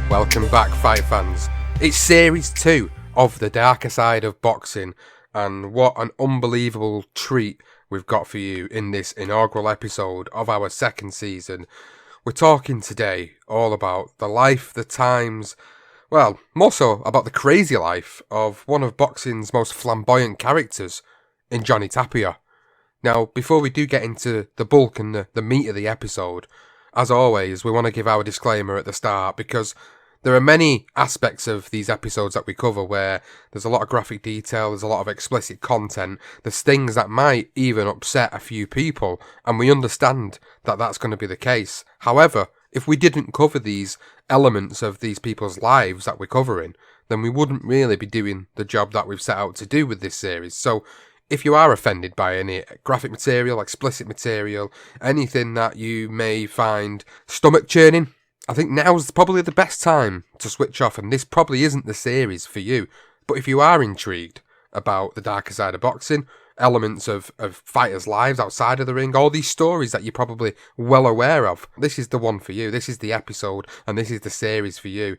Welcome back, fight fans. It's Series 2 of The Darker Side of Boxing, and what an unbelievable treat we've got for you in this inaugural episode of our second season. We're talking today all about the life, the times, well, more so about the crazy life of one of boxing's most flamboyant characters in Johnny Tapia. Now, before we do get into the bulk and the meat of the episode, as always, we want to give our disclaimer at the start because there are many aspects of these episodes that we cover where there's a lot of graphic detail, there's a lot of explicit content, there's things that might even upset a few people, and we understand that that's going to be the case. However, if we didn't cover these elements of these people's lives that we're covering, then we wouldn't really be doing the job that we've set out to do with this series. So, if you are offended by any graphic material, explicit material, anything that you may find stomach churning, I think now's probably the best time to switch off, and this probably isn't the series for you. But if you are intrigued about the darker side of boxing, elements of fighters' lives outside of the ring, all these stories that you're probably well aware of, this is the one for you. This is the episode, and this is the series for you.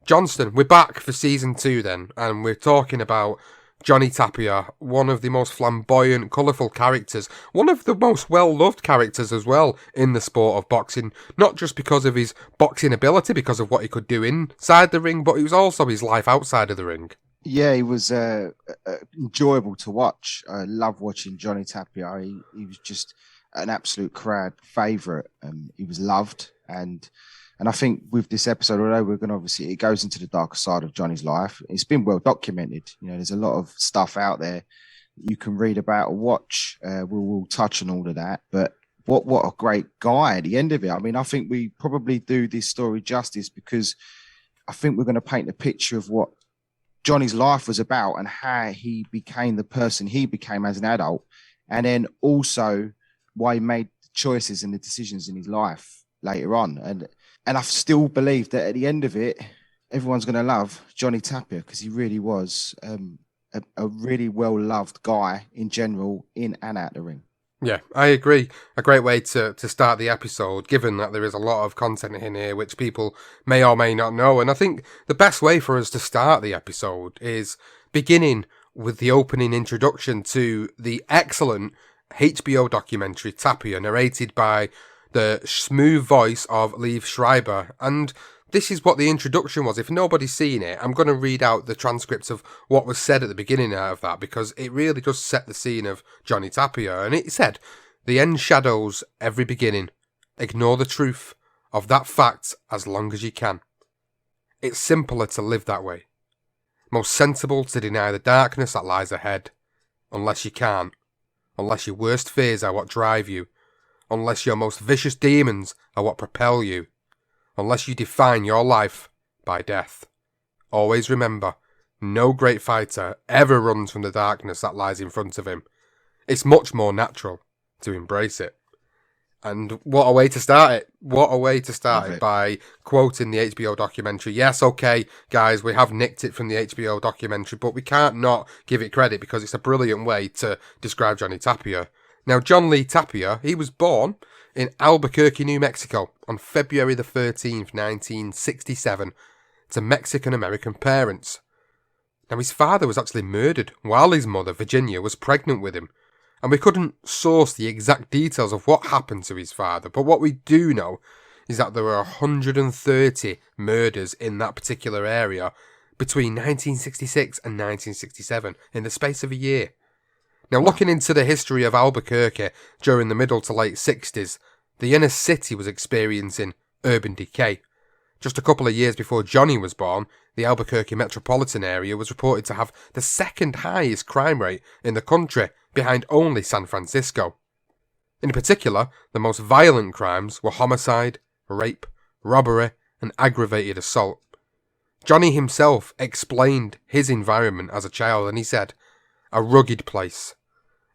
Johnston, we're back for Season 2 then, and we're talking about Johnny Tapia, one of the most flamboyant, colourful characters, one of the most well-loved characters as well in the sport of boxing, not just because of his boxing ability, because of what he could do inside the ring, but it was also his life outside of the ring. Yeah, he was enjoyable to watch. I love watching Johnny Tapia. He was just an absolute crowd favourite. He was loved, and I think with this episode, although we're going to obviously, it goes into the darker side of Johnny's life. It's been well documented. You know, there's a lot of stuff out there you can read about or watch. We'll touch on all of that. But what a great guy at the end of it. I mean, I think we probably do this story justice because I think we're going to paint a picture of what Johnny's life was about and how he became the person he became as an adult. And then also why he made the choices and the decisions in his life later on. And I still believe that at the end of it, everyone's going to love Johnny Tapia because he really was a really well-loved guy in general, in and out the ring. Yeah, I agree. A great way to start the episode, given that there is a lot of content in here which people may or may not know. And I think the best way for us to start the episode is beginning with the opening introduction to the excellent HBO documentary Tapia, narrated by the smooth voice of Liev Schreiber. And this is what the introduction was. If nobody's seen it, I'm going to read out the transcripts of what was said at the beginning out of that, because it really does set the scene of Johnny Tapia. And it said, "The end shadows every beginning. Ignore the truth of that fact as long as you can. It's simpler to live that way. Most sensible to deny the darkness that lies ahead. Unless you can't. Unless your worst fears are what drive you. Unless your most vicious demons are what propel you. Unless you define your life by death. Always remember, no great fighter ever runs from the darkness that lies in front of him. It's much more natural to embrace it." And what a way to start it. What a way to start it by quoting the HBO documentary. Yes, okay, guys, we have nicked it from the HBO documentary, but we can't not give it credit because it's a brilliant way to describe Johnny Tapia. Now, John Lee Tapia, he was born in Albuquerque, New Mexico on February the 13th, 1967, to Mexican-American parents. Now, his father was actually murdered while his mother, Virginia, was pregnant with him. And we couldn't source the exact details of what happened to his father, but what we do know is that there were 130 murders in that particular area between 1966 and 1967 in the space of a year. Now, looking into the history of Albuquerque during the middle to late 60s, the inner city was experiencing urban decay. Just a couple of years before Johnny was born, the Albuquerque metropolitan area was reported to have the second highest crime rate in the country, behind only San Francisco. In particular, the most violent crimes were homicide, rape, robbery, and aggravated assault. Johnny himself explained his environment as a child, and he said, "A rugged place.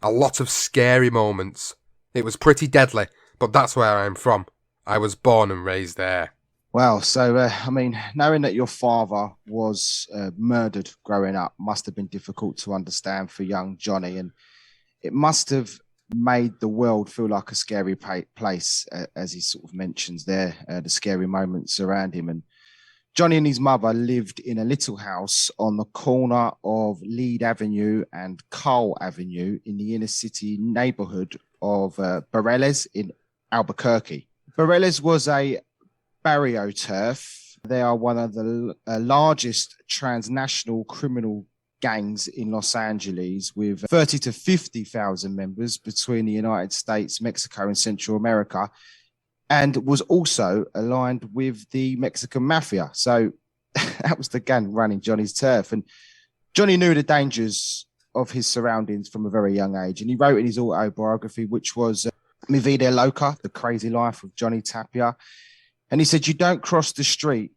A lot of scary moments. It was pretty deadly, but that's where I'm from. I was born and raised there." Wow. So, I mean, knowing that your father was murdered growing up must have been difficult to understand for young Johnny. And it must have made the world feel like a scary place, as he sort of mentions there, the scary moments around him. And Johnny and his mother lived in a little house on the corner of Lead Avenue and Carl Avenue in the inner city neighborhood of Bareilles in Albuquerque. Bareilles was a barrio turf. They are one of the largest transnational criminal gangs in Los Angeles, with 30 to 50,000 members between the United States, Mexico, and Central America, and was also aligned with the Mexican mafia. So that was the gang running Johnny's turf. And Johnny knew the dangers of his surroundings from a very young age. And he wrote in his autobiography, which was Mi Vida Loca, The Crazy Life of Johnny Tapia. And he said, you don't cross the street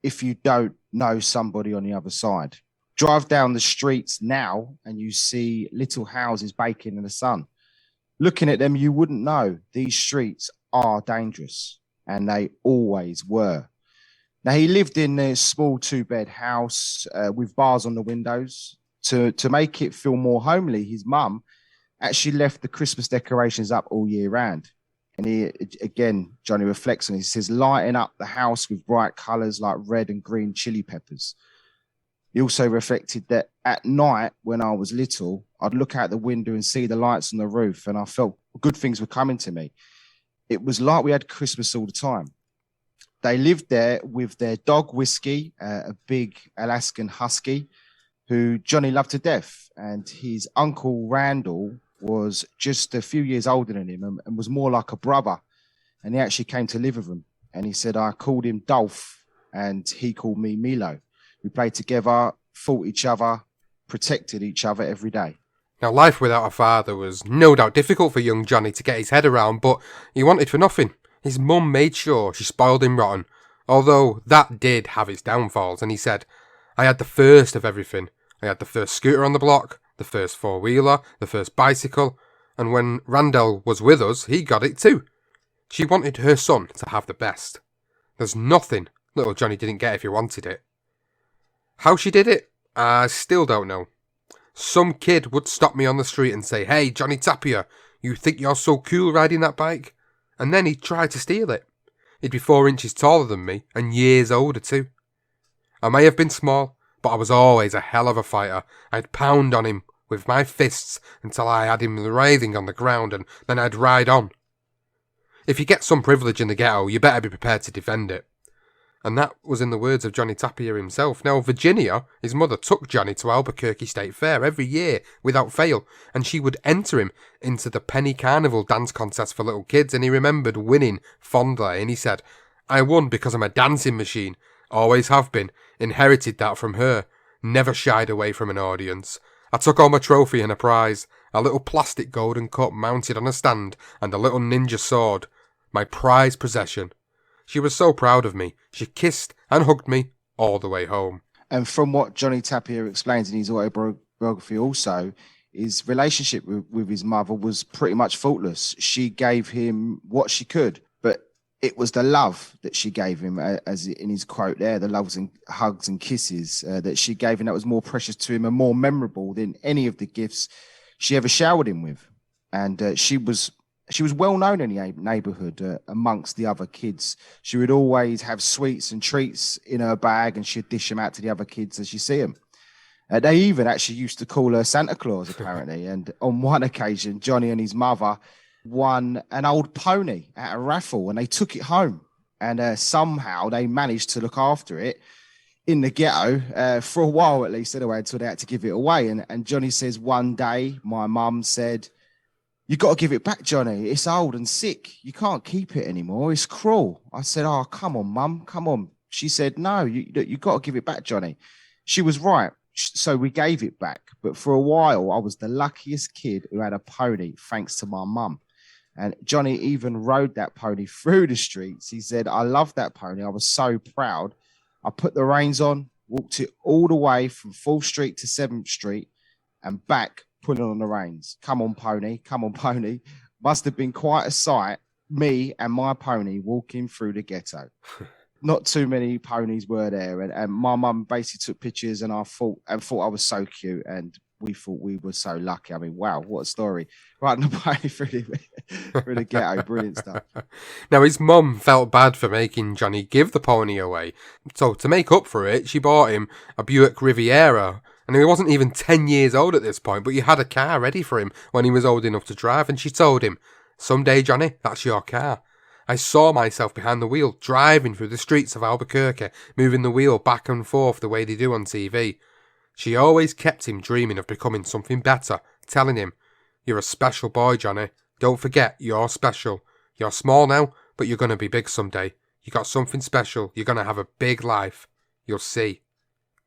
if you don't know somebody on the other side. Drive down the streets now and you see little houses baking in the sun. Looking at them, you wouldn't know these streets are dangerous, and they always were. Now, he lived in a small 2-bed house with bars on the windows. To make it feel more homely, his mum actually left the Christmas decorations up all year round. And again, Johnny reflects on it. He says, lighting up the house with bright colours like red and green chili peppers. He also reflected that at night, when I was little, I'd look out the window and see the lights on the roof, and I felt good things were coming to me. It was like we had Christmas all the time. They lived there with their dog, Whiskey, a big Alaskan Husky, who Johnny loved to death. And his uncle, Randall, was just a few years older than him and was more like a brother. And he actually came to live with him. And he said, I called him Dolph, and he called me Milo. We played together, fought each other, protected each other every day. Now, life without a father was no doubt difficult for young Johnny to get his head around, but he wanted for nothing. His mum made sure she spoiled him rotten, although that did have its downfalls, and he said, I had the first of everything. I had the first scooter on the block, the first four-wheeler, the first bicycle, and when Randall was with us, he got it too. She wanted her son to have the best. There's nothing little Johnny didn't get if he wanted it. How she did it, I still don't know. Some kid would stop me on the street and say, hey, Johnny Tapia, you think you're so cool riding that bike? And then he'd try to steal it. He'd be 4 inches taller than me and years older too. I may have been small, but I was always a hell of a fighter. I'd pound on him with my fists until I had him writhing on the ground, and then I'd ride on. If you get some privilege in the ghetto, you better be prepared to defend it. And that was in the words of Johnny Tapia himself. Now, Virginia, his mother, took Johnny to Albuquerque State Fair every year without fail, and she would enter him into the Penny Carnival dance contest for little kids, and he remembered winning fondly, and he said, I won because I'm a dancing machine, always have been, inherited that from her, never shied away from an audience. I took home a trophy and a prize, a little plastic golden cup mounted on a stand, and a little ninja sword, my prized possession. She was so proud of me. She kissed and hugged me all the way home. And from what Johnny Tapia explains in his autobiography also, his relationship with his mother was pretty much faultless. She gave him what she could, but it was the love that she gave him, as in his quote there, the loves and hugs and kisses that she gave him that was more precious to him and more memorable than any of the gifts she ever showered him with. And she was well known in the neighborhood amongst the other kids. She would always have sweets and treats in her bag, and she'd dish them out to the other kids as you see them. They even actually used to call her Santa Claus, apparently. And on one occasion, Johnny and his mother won an old pony at a raffle, and they took it home. And somehow they managed to look after it in the ghetto for a while, at least, anyway, until they had to give it away. And Johnny says, one day, my mum said, you got to give it back, Johnny. It's old and sick. You can't keep it anymore. It's cruel. I said, oh, come on, Mum, come on. She said, no, you got to give it back, Johnny. She was right. So we gave it back. But for a while, I was the luckiest kid who had a pony, thanks to my mum. And Johnny even rode that pony through the streets. He said, I loved that pony. I was so proud. I put the reins on, walked it all the way from 4th Street to 7th Street and back, pulling on the reins. Come on, pony. Come on, pony. Must have been quite a sight, me and my pony walking through the ghetto. Not too many ponies were there. And my mum basically took pictures, and I thought I was so cute. And we thought we were so lucky. I mean, wow, what a story. Riding a pony through Through the ghetto, brilliant stuff. Now, his mum felt bad for making Johnny give the pony away, so to make up for it, she bought him a Buick Riviera, and he wasn't even 10 years old at this point, but he had a car ready for him when he was old enough to drive, and she told him, "Someday, Johnny, that's your car." I saw myself behind the wheel, driving through the streets of Albuquerque, moving the wheel back and forth the way they do on TV. She always kept him dreaming of becoming something better, telling him, "You're a special boy, Johnny. Don't forget, you're special. You're small now, but you're going to be big someday. You got something special. You're going to have a big life. You'll see."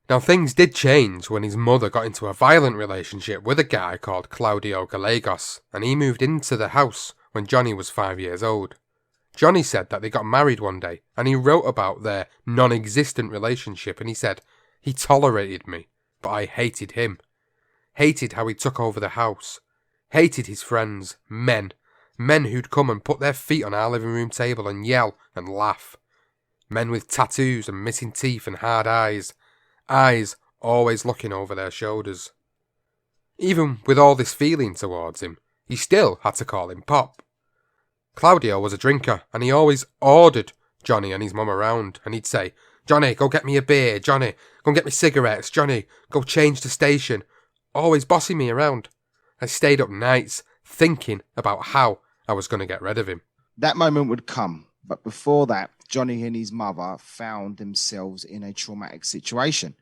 Now, things did change when his mother got into a violent relationship with a guy called Claudio Gallegos, and he moved into the house when Johnny was 5 years old. Johnny said that they got married one day, and he wrote about their non-existent relationship, and he said, "He tolerated me, but I hated him. Hated how he took over the house. Hated his friends, men who'd come and put their feet on our living room table and yell and laugh. Men with tattoos and missing teeth and hard eyes always looking over their shoulders." Even with all this feeling towards him, he still had to call him Pop. Claudio was a drinker, and he always ordered Johnny and his mum around, and he'd say, "Johnny, go get me a beer. Johnny, go and get me cigarettes. Johnny, go change the station." Always bossing me around. I stayed up nights thinking about how I was going to get rid of him. That moment would come, but before that, Johnny and his mother found themselves in a traumatic situation.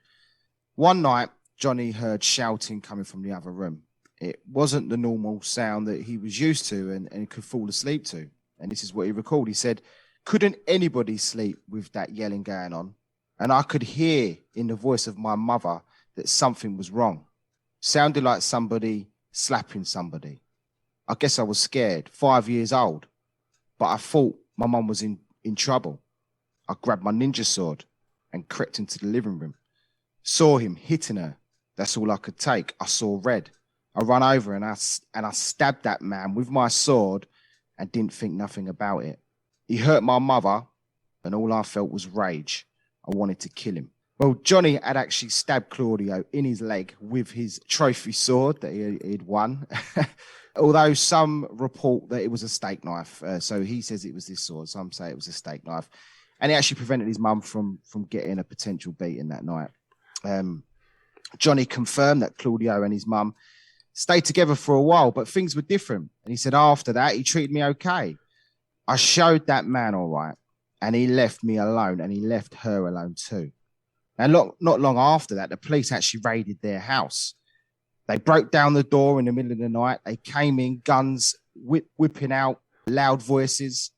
One night, Johnny heard shouting coming from the other room. It wasn't the normal sound that he was used to and could fall asleep to. And this is what he recalled. He said, "Couldn't anybody sleep with that yelling going on? And I could hear in the voice of my mother that something was wrong. Sounded like somebody slapping somebody. I guess I was scared, 5 years old. But I thought my mum was in trouble. I grabbed my ninja sword and crept into the living room. Saw him hitting her. That's all I could take. I saw red. I ran over and I stabbed that man with my sword and didn't think nothing about it. He hurt my mother and all I felt was rage. I wanted to kill him." Well, Johnny had actually stabbed Claudio in his leg with his trophy sword that he'd won. Although some report that it was a steak knife. So he says it was this sword. Some say it was a steak knife. And it actually prevented his mum from getting a potential beating that night. Johnny confirmed that Claudio and his mum stayed together for a while, but things were different. And he said after that, he treated me okay. I showed that man all right, and he left me alone, and he left her alone too. And not long after that, the police actually raided their house. They broke down the door in the middle of the night. They came in, guns whipping out, loud voices.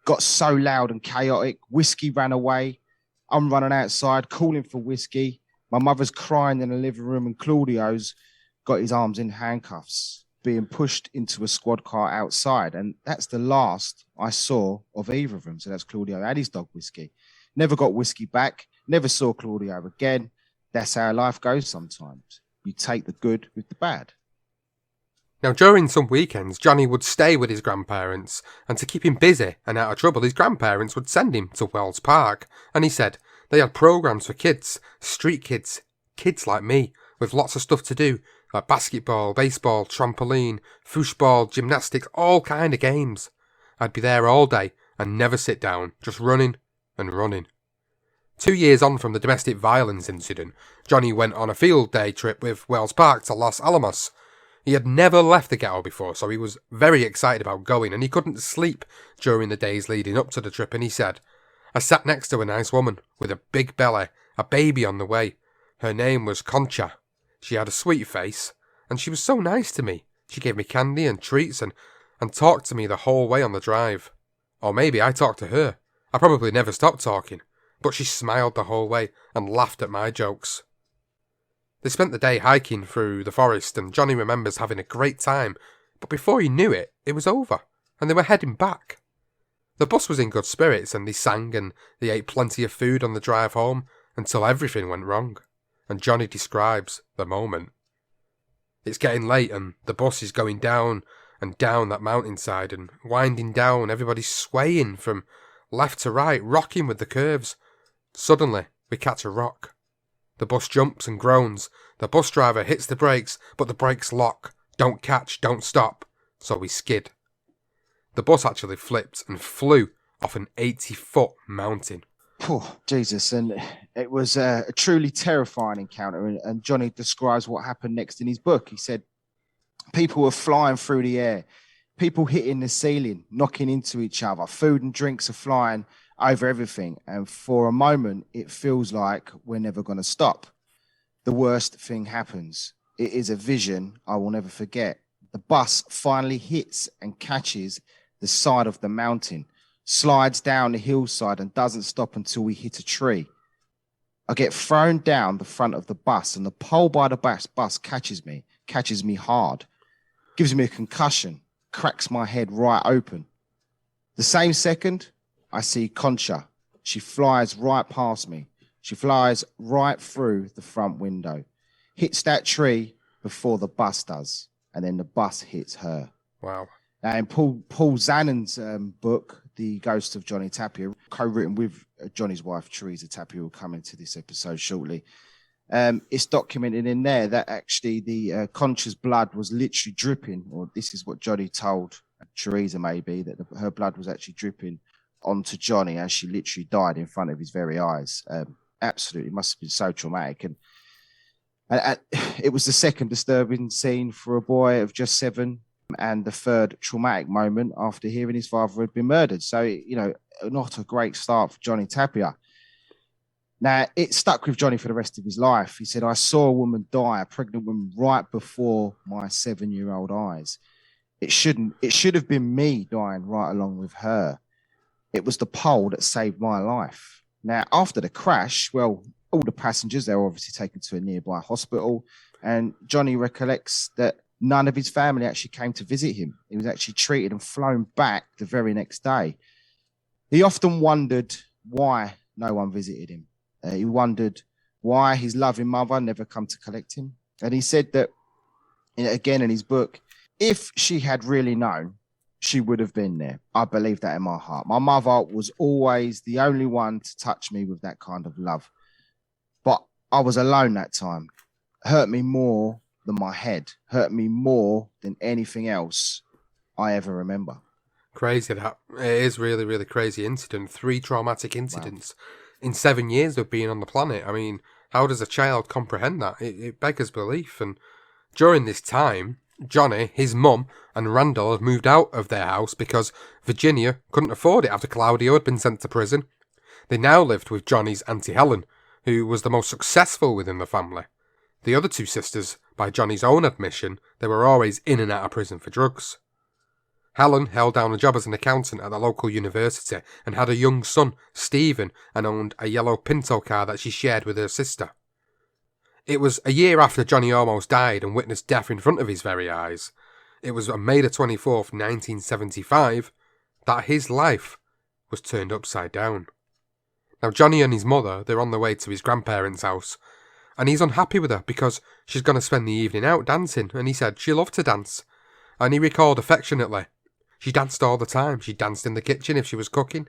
Got so loud and chaotic. Whiskey ran away. I'm running outside, calling for whiskey. My mother's crying in the living room, and Claudio's got his arms in handcuffs, being pushed into a squad car outside. And that's the last I saw of either of them. So that's Claudio and his dog Whiskey. Never got Whiskey back. Never saw Claudio again. That's how life goes sometimes. You take the good with the bad. Now, during some weekends, Johnny would stay with his grandparents, and to keep him busy and out of trouble, his grandparents would send him to Wells Park. And he said they had programs for kids, street kids, kids like me, with lots of stuff to do, like basketball, baseball, trampoline, foosball, gymnastics, all kind of games. I'd be there all day and never sit down, just running and running. 2 years on from the domestic violence incident, Johnny went on a field day trip with Wells Park to Los Alamos. He had never left the ghetto before, so he was very excited about going, and he couldn't sleep during the days leading up to the trip, and he said, "I sat next to a nice woman with a big belly, a baby on the way. Her name was Concha. She had a sweet face, and she was so nice to me. She gave me candy and treats and talked to me the whole way on the drive. Or maybe I talked to her. I probably never stopped talking, but she smiled the whole way and laughed at my jokes." They spent the day hiking through the forest, and Johnny remembers having a great time, but before he knew it, it was over, and they were heading back. The bus was in good spirits, and they sang and they ate plenty of food on the drive home until everything went wrong, and Johnny describes the moment. It's getting late, and the bus is going down and down that mountainside and winding down, everybody's swaying from left to right, rocking with the curves. Suddenly, we catch a rock. The bus jumps and groans. The bus driver hits the brakes, but the brakes lock. Don't catch, don't stop. So we skid. the bus actually flipped and flew off an 80-foot mountain. Oh, Jesus. And it was a truly terrifying encounter. And Johnny describes what happened next in his book. He said, people were flying through the air, people hitting the ceiling, knocking into each other. Food and drinks are flying over everything. And for a moment, it feels like we're never going to stop. The worst thing happens. It is a vision I will never forget. The bus finally hits and catches the side of the mountain, slides down the hillside and doesn't stop until we hit a tree. I get thrown down the front of the bus and the pole by the bus catches me hard, gives me a concussion, cracks my head right open. The same second, I see Concha. She flies right past me. She flies right through the front window, hits that tree before the bus does, and then the bus hits her. Wow. Now, in Paul Zannon's book, The Ghost of Johnny Tapia, co-written with Johnny's wife, Teresa Tapia, will come into this episode shortly. It's documented in there that actually the Concha's blood was literally dripping, or this is what Johnny told Teresa maybe, that her blood was actually dripping onto Johnny as she literally died in front of his very eyes. Absolutely, must have been so traumatic. And it was the second disturbing scene for a boy of just 7, and the third traumatic moment after hearing his father had been murdered. So, you know, not a great start for Johnny Tapia. Now, it stuck with Johnny for the rest of his life. He said, I saw a woman die, a pregnant woman, right before my 7-year-old eyes. It should have been me dying right along with her. It was the pole that saved my life. Now, after the crash, well, all the passengers, they were obviously taken to a nearby hospital, and Johnny recollects that none of his family actually came to visit him. He was actually treated and flown back the very next day. He often wondered why no one visited him. He wondered why his loving mother never come to collect him. And he said that, again in his book, if she had really known, she would have been there. I believe that in my heart. My mother was always the only one to touch me with that kind of love. But I was alone that time. Hurt me more than my head. Hurt me more than anything else I ever remember. Crazy that. It is really, really crazy incident. 3 traumatic incidents in 7 years of being on the planet. I mean, how does a child comprehend that? It beggars belief. And during this time, Johnny, his mum, and Randall had moved out of their house because Virginia couldn't afford it after Claudio had been sent to prison. They now lived with Johnny's Auntie Helen, who was the most successful within the family. The other 2 sisters, by Johnny's own admission, they were always in and out of prison for drugs. Helen held down a job as an accountant at the local university and had a young son, Stephen, and owned a yellow Pinto car that she shared with her sister. It was a year after Johnny almost died and witnessed death in front of his very eyes. It was on May the 24th, 1975, that his life was turned upside down. Now, Johnny and his mother, they're on their way to his grandparents' house, and he's unhappy with her because she's going to spend the evening out dancing, and he said she loved to dance. And he recalled affectionately, she danced all the time. She danced in the kitchen if she was cooking,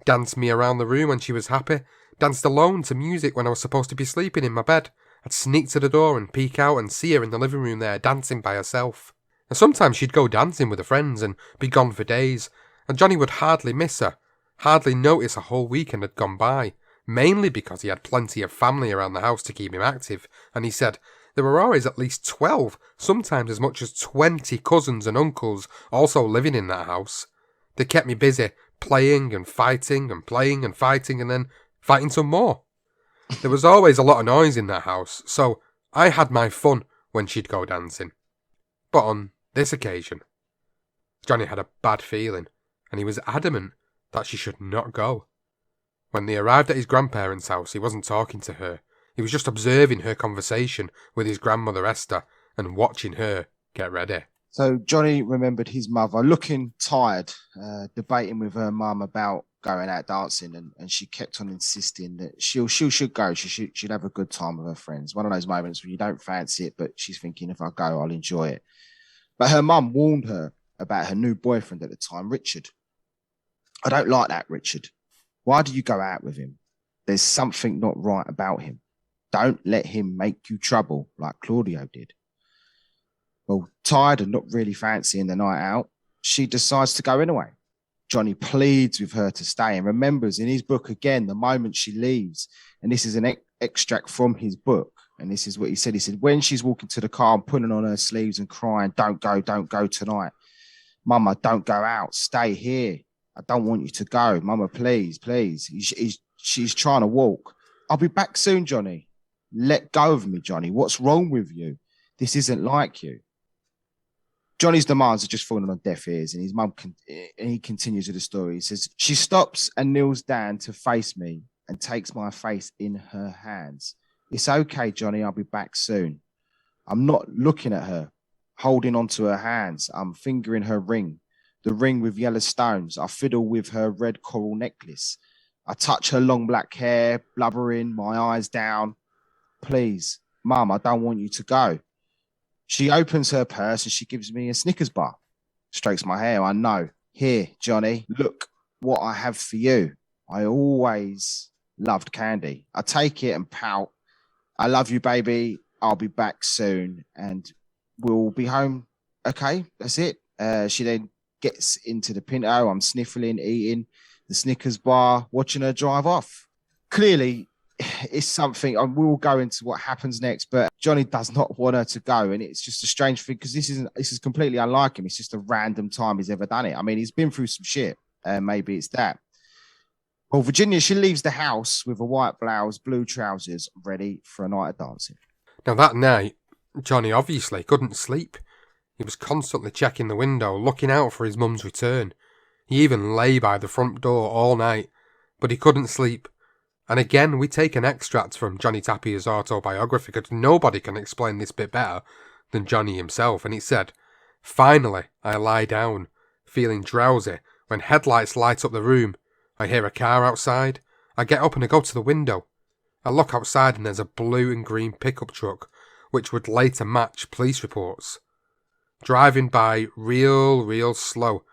danced me around the room when she was happy, danced alone to music when I was supposed to be sleeping in my bed. I'd sneak to the door and peek out and see her in the living room there dancing by herself. And sometimes she'd go dancing with her friends and be gone for days, and Johnny would hardly miss her, hardly notice a whole weekend had gone by, mainly because he had plenty of family around the house to keep him active, and he said there were always at least 12, sometimes as much as 20 cousins and uncles also living in that house. They kept me busy playing and fighting and playing and fighting and then fighting some more. There was always a lot of noise in that house, so I had my fun when she'd go dancing. But on this occasion, Johnny had a bad feeling, and he was adamant that she should not go. When they arrived at his grandparents' house, he wasn't talking to her. He was just observing her conversation with his grandmother Esther and watching her get ready. So Johnny remembered his mother looking tired, debating with her mum about going out dancing, and she kept on insisting that she should go. She'd have a good time with her friends. One of those moments when you don't fancy it, but she's thinking, if I go, I'll enjoy it. But her mum warned her about her new boyfriend at the time, Richard. I don't like that, Richard. Why do you go out with him? There's something not right about him. Don't let him make you trouble like Claudio did. Well, tired and not really fancying the night out, she decides to go anyway. Johnny pleads with her to stay and remembers in his book again the moment she leaves. And this is an extract from his book. And this is what he said. He said, when she's walking to the car and pulling on her sleeves and crying, don't go tonight. Mama, don't go out. Stay here. I don't want you to go. Mama, please. She's trying to walk. I'll be back soon, Johnny. Let go of me, Johnny. What's wrong with you? This isn't like you. Johnny's demands are just falling on deaf ears, and his mum he continues with the story. He says, she stops and kneels down to face me and takes my face in her hands. It's okay, Johnny. I'll be back soon. I'm not looking at her, holding onto her hands. I'm fingering her ring, the ring with yellow stones. I fiddle with her red coral necklace. I touch her long black hair, blubbering, my eyes down. Please, Mum, I don't want you to go. She opens her purse and she gives me a Snickers bar. Strokes my hair. I know. Here, Johnny, look what I have for you. I always loved candy. I take it and pout. I love you, baby. I'll be back soon and we'll be home. Okay, that's it. She then gets into the Pinto. I'm sniffling, eating the Snickers bar, watching her drive off. Clearly, it's something, and we'll go into what happens next, but Johnny does not want her to go, and it's just a strange thing because this is completely unlike him. It's just a random time he's ever done it. I mean, he's been through some shit, maybe it's that. Well, Virginia, she leaves the house with a white blouse, blue trousers, ready for a night of dancing. Now that night, Johnny obviously couldn't sleep. He was constantly checking the window, looking out for his mum's return. He even lay by the front door all night, but he couldn't sleep. And again, we take an extract from Johnny Tapia's autobiography, because nobody can explain this bit better than Johnny himself. And he said, finally, I lie down, feeling drowsy, when headlights light up the room. I hear a car outside. I get up and I go to the window. I look outside and there's a blue and green pickup truck, which would later match police reports. Driving by real slow.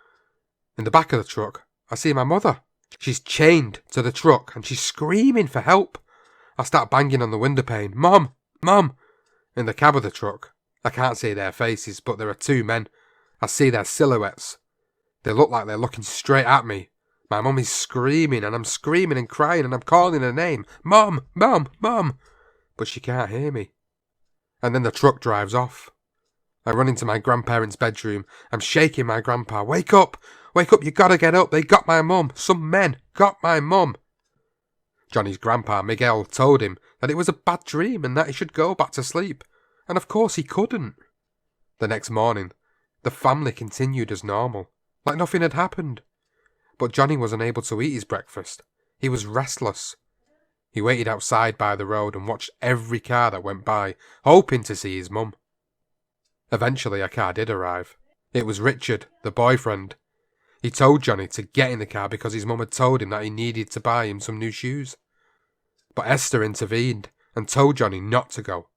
In the back of the truck, I see my mother. She's chained to the truck and she's screaming for help. I start banging on the window pane. Mum! Mum! In the cab of the truck, I can't see their faces, but there are two men. I see their silhouettes. They look like they're looking straight at me. My mum is screaming and I'm screaming and crying and I'm calling her name. Mum! Mum! Mum! But she can't hear me. And then the truck drives off. I run into my grandparents' bedroom. I'm shaking my grandpa. Wake up! Wake up, you gotta get up. They got my mum. Some men got my mum. Johnny's grandpa, Miguel, told him that it was a bad dream and that he should go back to sleep. And of course he couldn't. The next morning, the family continued as normal, like nothing had happened. But Johnny was unable to eat his breakfast. He was restless. He waited outside by the road and watched every car that went by, hoping to see his mum. Eventually a car did arrive. It was Richard, the boyfriend. He told Johnny to get in the car because his mum had told him that he needed to buy him some new shoes. But Esther intervened and told Johnny not to go.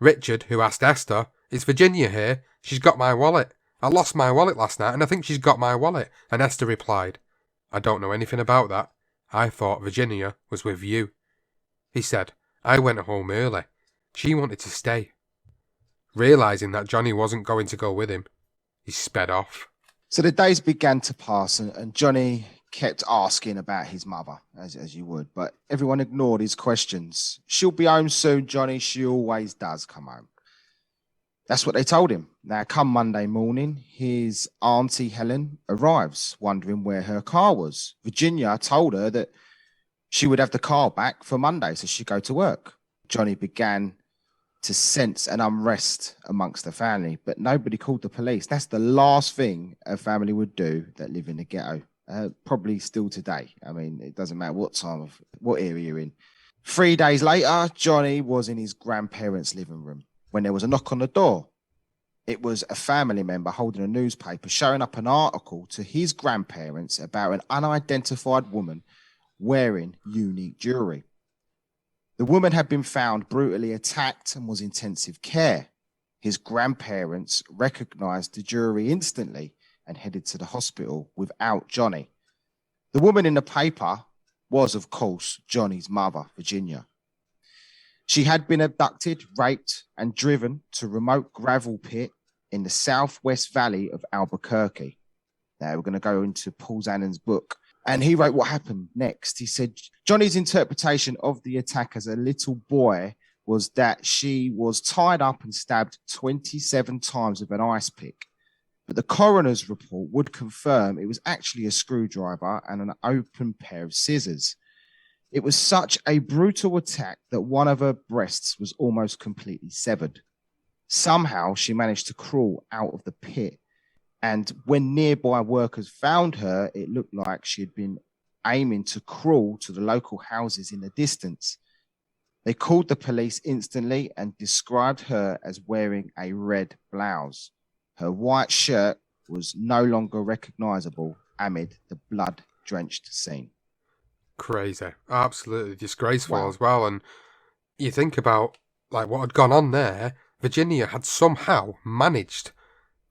Richard, who asked Esther, is Virginia here? She's got my wallet. I lost my wallet last night and I think she's got my wallet. And Esther replied, I don't know anything about that. I thought Virginia was with you. He said, I went home early. She wanted to stay. Realising that Johnny wasn't going to go with him, he sped off. So the days began to pass and Johnny kept asking about his mother, as you would, but everyone ignored his questions. She'll be home soon, Johnny. She always does come home. That's what they told him. Now, come Monday morning, his auntie Helen arrives, wondering where her car was. Virginia told her that she would have the car back for Monday, so she'd go to work. Johnny began to sense an unrest amongst the family, but nobody called the police. That's the last thing a family would do that live in the ghetto. Probably still today. I mean, it doesn't matter what area you're in. 3 days later, Johnny was in his grandparents' living room when there was a knock on the door. It was a family member holding a newspaper showing up an article to his grandparents about an unidentified woman wearing unique jewelry. The woman had been found brutally attacked and was in intensive care. His grandparents recognized the jewelry instantly and headed to the hospital without Johnny. The woman in the paper was, of course, Johnny's mother, Virginia. She had been abducted, raped, and driven to a remote gravel pit in the southwest valley of Albuquerque. Now we're going to go into Paul Zannon's book. And he wrote what happened next. He said, Johnny's interpretation of the attack as a little boy was that she was tied up and stabbed 27 times with an ice pick. But the coroner's report would confirm it was actually a screwdriver and an open pair of scissors. It was such a brutal attack that one of her breasts was almost completely severed. Somehow she managed to crawl out of the pit. And when nearby workers found her, it looked like she had been aiming to crawl to the local houses in the distance. They called the police instantly and described her as wearing a red blouse. Her white shirt was no longer recognizable amid the blood-drenched scene. Crazy. Absolutely disgraceful as well. And you think about like what had gone on there. Virginia had somehow managed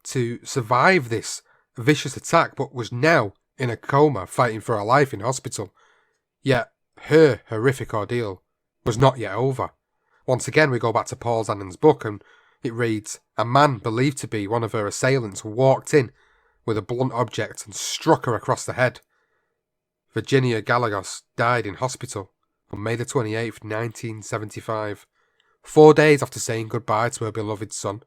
to survive this vicious attack, but was now in a coma fighting for her life in hospital. Yet her horrific ordeal was not yet over. Once again, we go back to Paul Zannon's book, and it reads, a man believed to be one of her assailants walked in with a blunt object and struck her across the head. Virginia Gallegos died in hospital on May the 28th, 1975, 4 days after saying goodbye to her beloved son.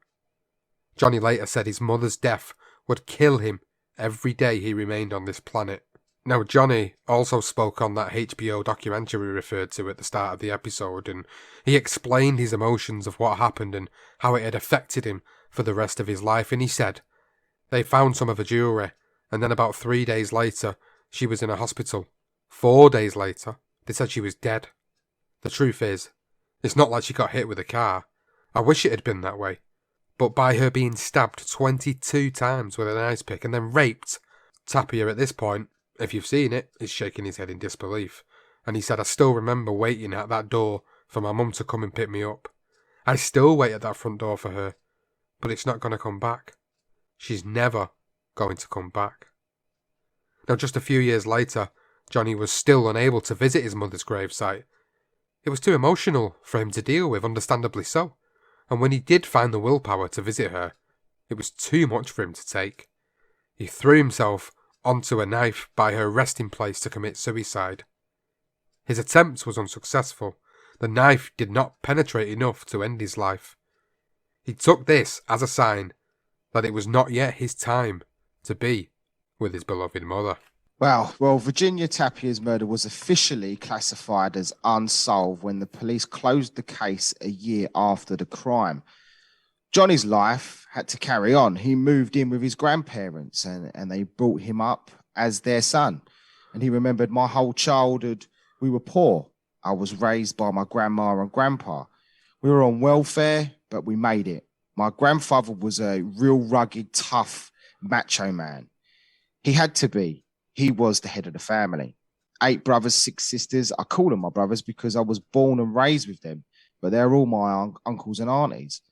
Johnny later said his mother's death would kill him every day he remained on this planet. Now, Johnny also spoke on that HBO documentary we referred to at the start of the episode, and he explained his emotions of what happened and how it had affected him for the rest of his life, and he said, they found some of her jewellery, and then about 3 days later, she was in a hospital. 4 days later, they said she was dead. The truth is, it's not like she got hit with a car. I wish it had been that way. But by her being stabbed 22 times with an ice pick and then raped, Tapia at this point, if you've seen it, is shaking his head in disbelief. And he said, I still remember waiting at that door for my mum to come and pick me up. I still wait at that front door for her, but it's not going to come back. She's never going to come back. Now, just a few years later, Johnny was still unable to visit his mother's gravesite. It was too emotional for him to deal with, understandably so. And when he did find the willpower to visit her, it was too much for him to take. He threw himself onto a knife by her resting place to commit suicide. His attempt was unsuccessful. The knife did not penetrate enough to end his life. He took this as a sign that it was not yet his time to be with his beloved mother. Well, Virginia Tapia's murder was officially classified as unsolved when the police closed the case a year after the crime. Johnny's life had to carry on. He moved in with his grandparents and they brought him up as their son. And he remembered, my whole childhood, we were poor. I was raised by my grandma and grandpa. We were on welfare, but we made it. My grandfather was a real rugged, tough, macho man. He had to be. He was the head of the family. 8 brothers, 6 sisters. I call them my brothers because I was born and raised with them, but they're all my uncles and aunties.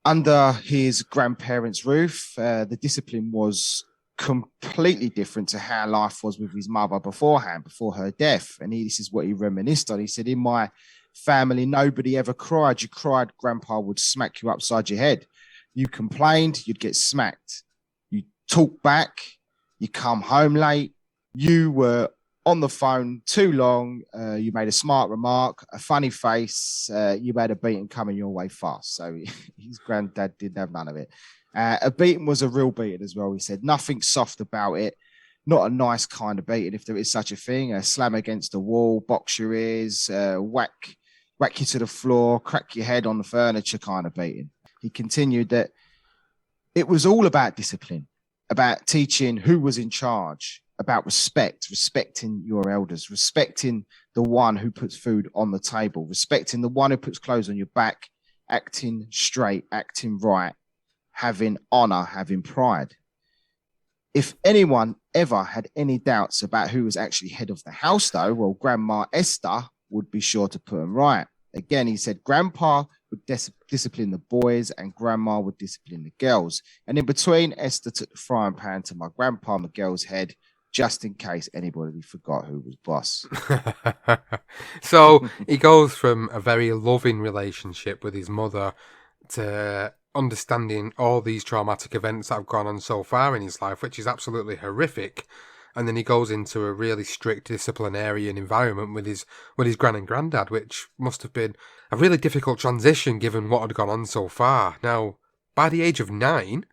Under his grandparents' roof, the discipline was completely different to how life was with his mother beforehand, before her death. And this is what he reminisced on. He said, in my family, nobody ever cried. You cried, grandpa would smack you upside your head. You complained, you'd get smacked. You talk back, you come home late, you were on the phone too long, you made a smart remark, a funny face, you made a beating coming your way fast. So his granddad didn't have none of it. A beating was a real beating as well, he said. Nothing soft about it. Not a nice kind of beating, if there is such a thing. A slam against the wall, box your ears, whack you to the floor, crack your head on the furniture kind of beating. He continued that it was all about discipline, about teaching who was in charge, about respecting your elders, respecting the one who puts food on the table, respecting the one who puts clothes on your back, acting straight, acting right, having honor, having pride. If anyone ever had any doubts about who was actually head of the house, though, well, Grandma Esther would be sure to put them right. Again, he said Grandpa would discipline the boys and Grandma would discipline the girls. And in between, Esther took the frying pan to my Grandpa Miguel's head, just in case anybody forgot who was boss. So he goes from a very loving relationship with his mother to understanding all these traumatic events that have gone on so far in his life, which is absolutely horrific. And then he goes into a really strict disciplinarian environment with his gran and granddad, which must have been a really difficult transition given what had gone on so far. Now, by the age of 9,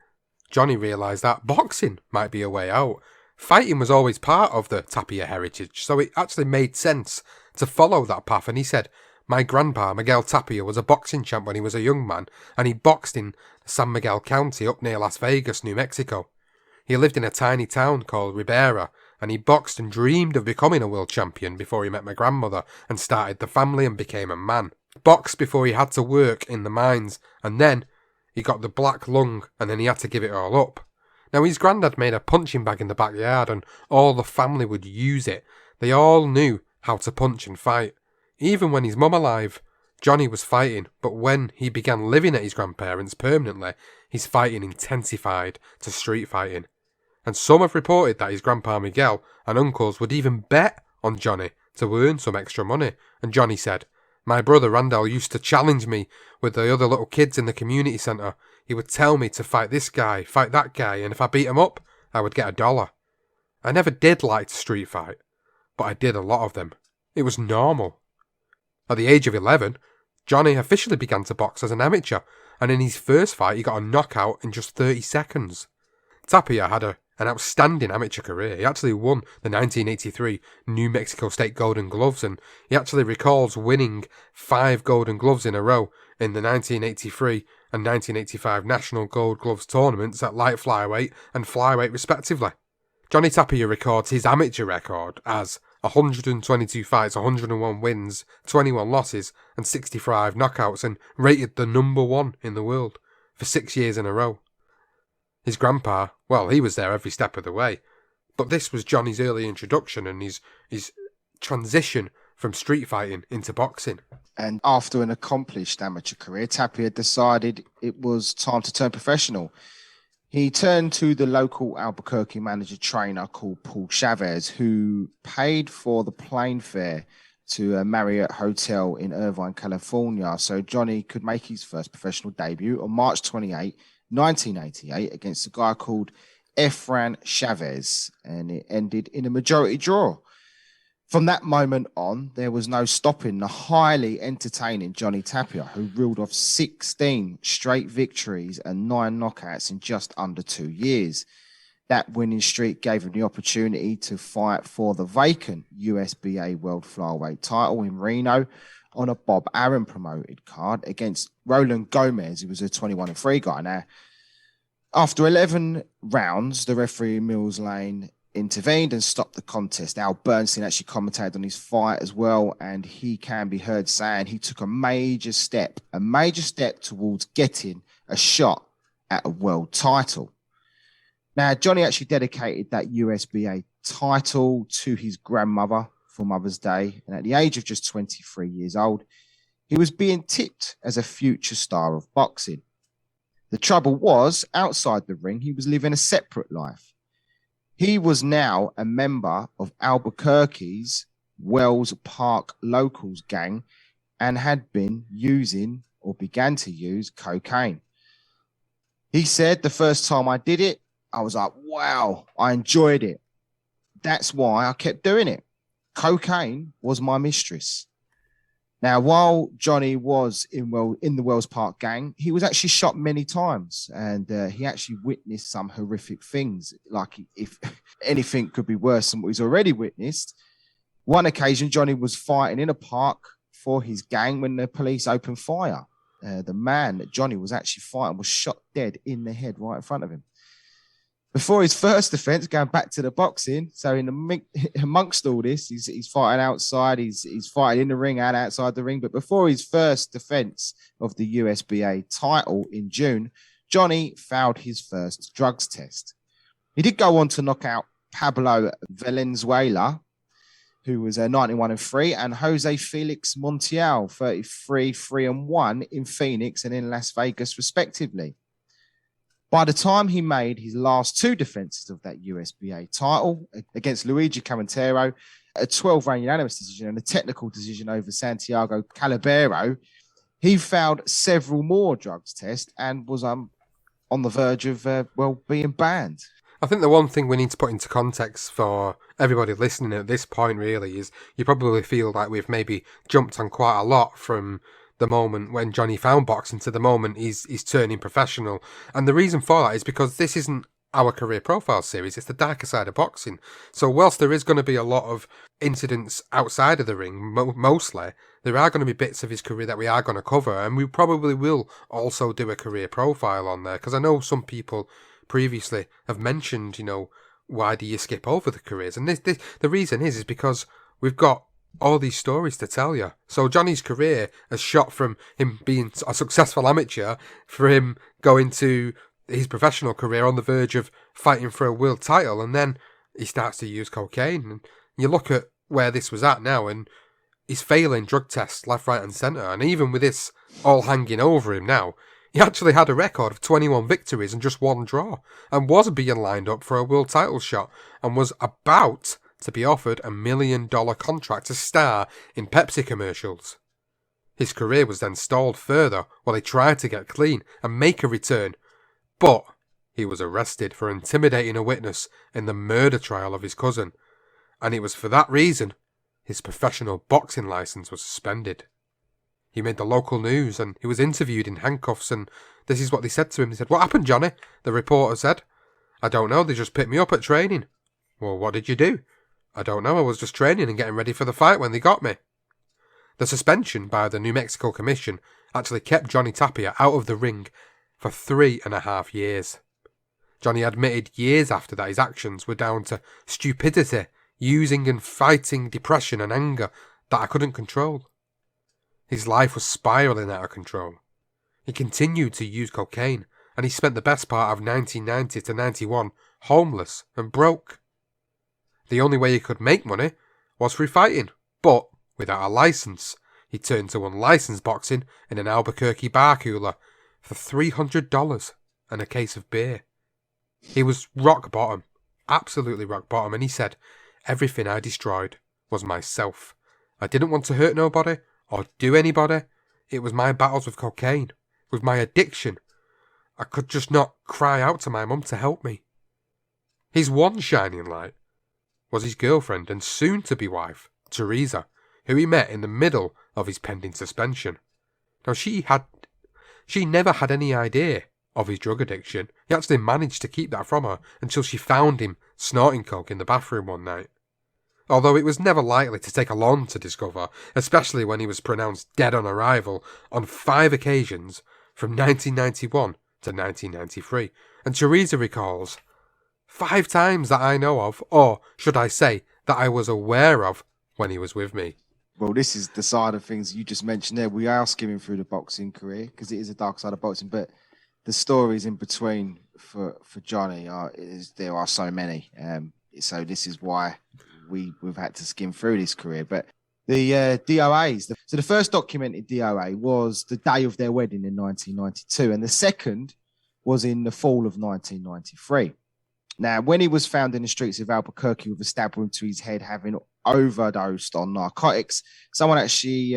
Johnny realised that boxing might be a way out. Fighting was always part of the Tapia heritage, so it actually made sense to follow that path. And he said, my grandpa, Miguel Tapia, was a boxing champ when he was a young man, and he boxed in San Miguel County up near Las Vegas, New Mexico. He lived in a tiny town called Ribera, and he boxed and dreamed of becoming a world champion before he met my grandmother and started the family and became a man. Boxed before he had to work in the mines, and then he got the black lung, and then he had to give it all up. Now, his granddad made a punching bag in the backyard, and all the family would use it. They all knew how to punch and fight. Even when his mum alive, Johnny was fighting, but when he began living at his grandparents' permanently, his fighting intensified to street fighting. And some have reported that his grandpa Miguel and uncles would even bet on Johnny to earn some extra money. And Johnny said, my brother Randall used to challenge me with the other little kids in the community centre. He would tell me to fight this guy, fight that guy, and if I beat him up, I would get $1. I never did like to street fight, but I did a lot of them. It was normal. At the age of 11, Johnny officially began to box as an amateur, and in his first fight he got a knockout in just 30 seconds. Tapia had an outstanding amateur career. He actually won the 1983 New Mexico State Golden Gloves, and he actually recalls winning 5 Golden Gloves in a row in the 1983 and 1985 National Gold Gloves tournaments at light flyweight and flyweight respectively. Johnny Tapia records his amateur record as 122 fights, 101 wins, 21 losses and 65 knockouts, and rated the number 1 in the world for 6 years in a row. His grandpa, well, he was there every step of the way, but this was Johnny's early introduction and his transition from street fighting into boxing. And after an accomplished amateur career, Tapia decided it was time to turn professional. He turned to the local Albuquerque manager trainer called Paul Chavez, who paid for the plane fare to a Marriott hotel in Irvine, California, so Johnny could make his first professional debut on March 28, 1988, against a guy called Efran Chavez, and it ended in a majority draw. From that moment on, there was no stopping the highly entertaining Johnny Tapia, who reeled off 16 straight victories and 9 knockouts in just under 2 years. That winning streak gave him the opportunity to fight for the vacant USBA World Flyweight title in Reno on a Bob Arum promoted card against Roland Gomez, who was a 21-3 guy. Now, after 11 rounds, the referee Mills Lane intervened and stopped the contest. Al Bernstein actually commentated on his fight as well, and he can be heard saying he took a major step towards getting a shot at a world title. Now, Johnny actually dedicated that USBA title to his grandmother for Mother's Day, and at the age of just 23 years old, he was being tipped as a future star of boxing. The trouble was, outside the ring, he was living a separate life. He was now a member of Albuquerque's Wells Park Locals gang and had been using or began to use cocaine. He said, the first time I did it, I was like, wow, I enjoyed it. That's why I kept doing it. Cocaine was my mistress. Now, while Johnny was in the Wells Park gang, he was actually shot many times, and he actually witnessed some horrific things, like if anything could be worse than what he's already witnessed. One occasion, Johnny was fighting in a park for his gang when the police opened fire. The man that Johnny was actually fighting was shot dead in the head right in front of him. Before his first defense, going back to the boxing, so amongst all this, he's fighting outside, he's fighting in the ring and outside the ring. But before his first defense of the USBA title in June, Johnny failed his first drugs test. He did go on to knock out Pablo Valenzuela, who was 91-3, and Jose Felix Montiel, 33-3-1 in Phoenix and in Las Vegas, respectively. By the time he made his last 2 defenses of that USBA title against Luigi Camantero, a 12-round unanimous decision and a technical decision over Santiago Calabero, He failed several more drugs tests and was on the verge of, being banned. I think the one thing we need to put into context for everybody listening at this point really is you probably feel like we've maybe jumped on quite a lot from the moment when Johnny found boxing to the moment he's turning professional. And the reason for that is because this isn't our career profile series, it's the darker side of boxing. So whilst there is going to be a lot of incidents outside of the ring, mostly, there are going to be bits of his career that we are going to cover, and we probably will also do a career profile on there, because I know some people previously have mentioned, why do you skip over the careers? And the reason is because we've got all these stories to tell you. So Johnny's career has shot from him being a successful amateur, for him going to his professional career on the verge of fighting for a world title, and then he starts to use cocaine. And you look at where this was at now, and he's failing drug tests left, right and centre. And even with this all hanging over him now, he actually had a record of 21 victories and just 1 draw, and was being lined up for a world title shot, and was about to be offered $1 million contract to star in Pepsi commercials. His career was then stalled further while he tried to get clean and make a return, but he was arrested for intimidating a witness in the murder trial of his cousin, and it was for that reason his professional boxing licence was suspended. He made the local news, and he was interviewed in handcuffs, and this is what they said to him. They said, "What happened, Johnny?" The reporter said, "I don't know, they just picked me up at training." "Well, what did you do?" "I don't know, I was just training and getting ready for the fight when they got me." The suspension by the New Mexico Commission actually kept Johnny Tapia out of the ring for 3.5 years. Johnny admitted years after that his actions were down to stupidity, using and fighting depression and anger that I couldn't control. His life was spiralling out of control. He continued to use cocaine, and he spent the best part of 1990 to 91 homeless and broke. The only way he could make money was through fighting, but without a license, he turned to unlicensed boxing in an Albuquerque bar cooler for $300 and a case of beer. He was rock bottom, absolutely rock bottom, and he said, "Everything I destroyed was myself. I didn't want to hurt nobody or do anybody. It was my battles with cocaine, with my addiction. I could just not cry out to my mum to help me." His one shining light was his girlfriend and soon-to-be wife, Teresa, who he met in the middle of his pending suspension. Now, she never had any idea of his drug addiction. He actually managed to keep that from her until she found him snorting coke in the bathroom one night. Although it was never likely to take long to discover, especially when he was pronounced dead on arrival on 5 occasions from 1991 to 1993. And Teresa recalls, 5 times that I know of, or should I say, that I was aware of when he was with me. Well, this is the side of things you just mentioned there. We are skimming through the boxing career because it is a dark side of boxing, but the stories in between for Johnny there are so many. So this is why we've had to skim through this career. But the DOAs, so the first documented DOA was the day of their wedding in 1992, and the second was in the fall of 1993. Now, when he was found in the streets of Albuquerque with a stab wound to his head, having overdosed on narcotics, someone actually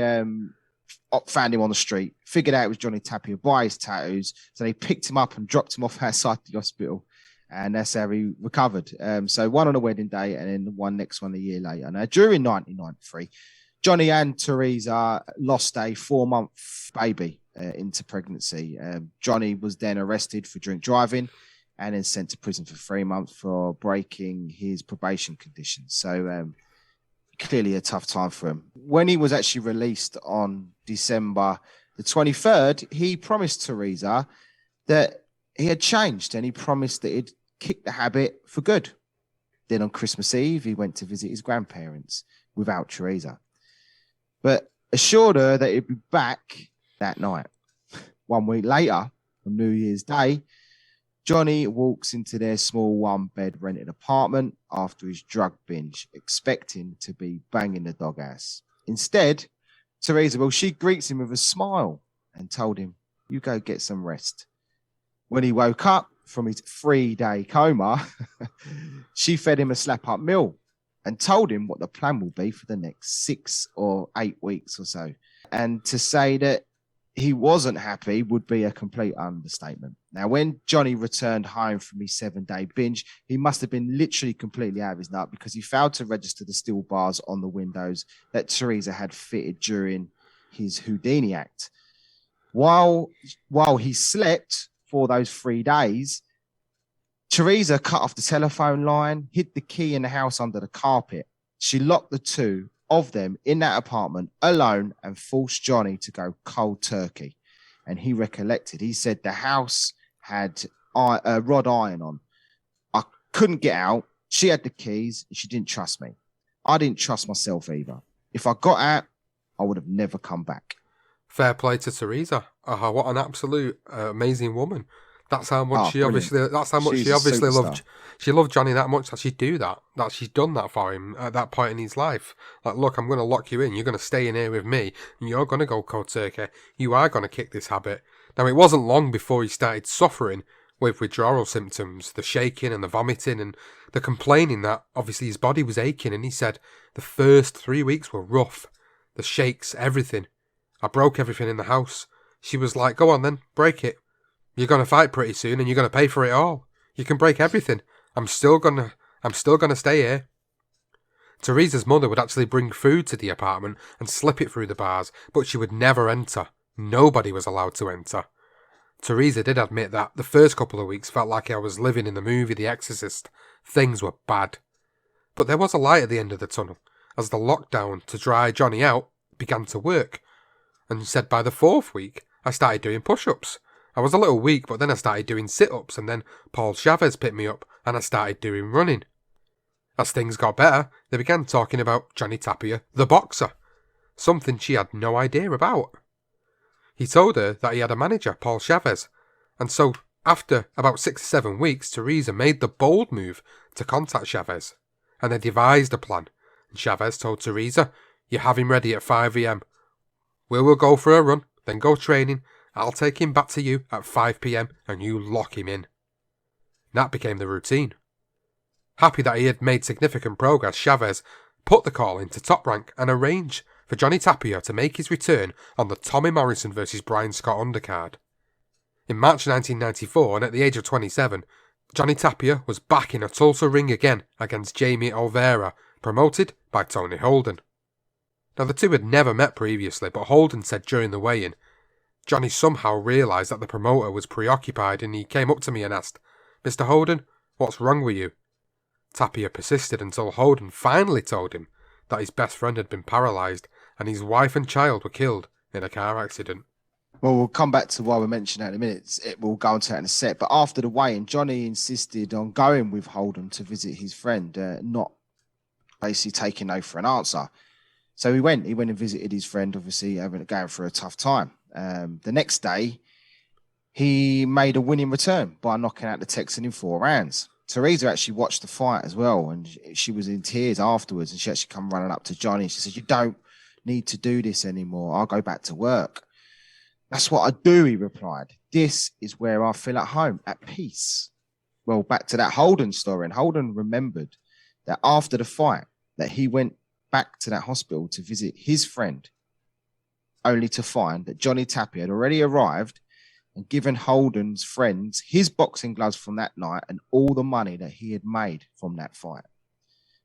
found him on the street, figured out it was Johnny Tapia by his tattoos, so they picked him up and dropped him off outside the hospital, and that's how he recovered. So one on the wedding day, and then the next one a year later. Now, during 1993, Johnny and Teresa lost a 4-month baby into pregnancy. Johnny was then arrested for drink driving and then sent to prison for 3 months for breaking his probation conditions. So clearly a tough time for him. When he was actually released on December the 23rd, he promised Teresa that he had changed, and he promised that he'd kick the habit for good. Then on Christmas Eve, he went to visit his grandparents without Teresa, but assured her that he'd be back that night. 1 week later, on New Year's Day, Johnny walks into their small 1-bed rented apartment after his drug binge, expecting to be banging the doghouse. Instead, Teresa, she greets him with a smile and told him, "You go get some rest." When he woke up from his 3-day coma, she fed him a slap-up meal and told him what the plan will be for the next 6 or 8 weeks or so. And to say that he wasn't happy would be a complete understatement. Now, when Johnny returned home from his 7-day binge, he must have been literally completely out of his nut because he failed to register the steel bars on the windows that Teresa had fitted during his Houdini act. While he slept for those 3 days, Teresa cut off the telephone line, hid the key in the house under the carpet. She locked the two of them in that apartment alone and forced Johnny to go cold turkey. And he recollected. He said the house had wrought iron on. I couldn't get out. She had the keys and she didn't trust me. I didn't trust myself either. If I got out, I would have never come back. Fair play to Teresa. What an absolute amazing woman. That's how much she obviously loved. She loved Johnny that much that she'd do that. That she's done that for him at that point in his life. Like, look, I'm going to lock you in. You're going to stay in here with me, and you're going to go cold turkey. You are going to kick this habit. Now, it wasn't long before he started suffering with withdrawal symptoms, the shaking and the vomiting and the complaining that obviously his body was aching. And he said the first 3 weeks were rough. The shakes, everything. I broke everything in the house. She was like, go on then, break it. You're going to fight pretty soon and you're going to pay for it all. You can break everything. I'm still going to stay here. Teresa's mother would actually bring food to the apartment and slip it through the bars, but she would never enter. Nobody was allowed to enter. Teresa did admit that the first couple of weeks felt like I was living in the movie The Exorcist. Things were bad. But there was a light at the end of the tunnel, as the lockdown to dry Johnny out began to work. And said by the 4th week, I started doing push-ups. I was a little weak, but then I started doing sit-ups, and then Paul Chavez picked me up, and I started doing running. As things got better, they began talking about Johnny Tapia, the boxer, something she had no idea about. He told her that he had a manager, Paul Chavez, and so after about 6 or 7 weeks, Teresa made the bold move to contact Chavez, and they devised a plan. And Chavez told Teresa, you have him ready at 5 a.m. We will go for a run, then go training. I'll take him back to you at 5 p.m. and you lock him in. That became the routine. Happy that he had made significant progress, Chavez put the call into Top Rank and arranged for Johnny Tapia to make his return on the Tommy Morrison vs Brian Scott undercard. In March 1994, and at the age of 27, Johnny Tapia was back in a Tulsa ring again against Jamie Olvera, promoted by Tony Holden. Now the two had never met previously, but Holden said during the weigh-in, Johnny somehow realised that the promoter was preoccupied and he came up to me and asked, Mr. Holden, what's wrong with you? Tapia persisted until Holden finally told him that his best friend had been paralysed and his wife and child were killed in a car accident. Well, we'll come back to why we mentioned that in a minute. We'll go into that in a sec. But after the weigh-in, Johnny insisted on going with Holden to visit his friend, not basically taking no for an answer. So he went and visited his friend, obviously going through a tough time. The next day, he made a winning return by knocking out the Texan in 4 rounds. Teresa actually watched the fight as well, and she was in tears afterwards, and she actually come running up to Johnny. She said, you don't need to do this anymore. I'll go back to work. That's what I do, he replied. This is where I feel at home, at peace. Well, back to that Holden story, and Holden remembered that after the fight, that he went back to that hospital to visit his friend, only to find that Johnny Tapia had already arrived and given Holden's friends his boxing gloves from that night and all the money that he had made from that fight.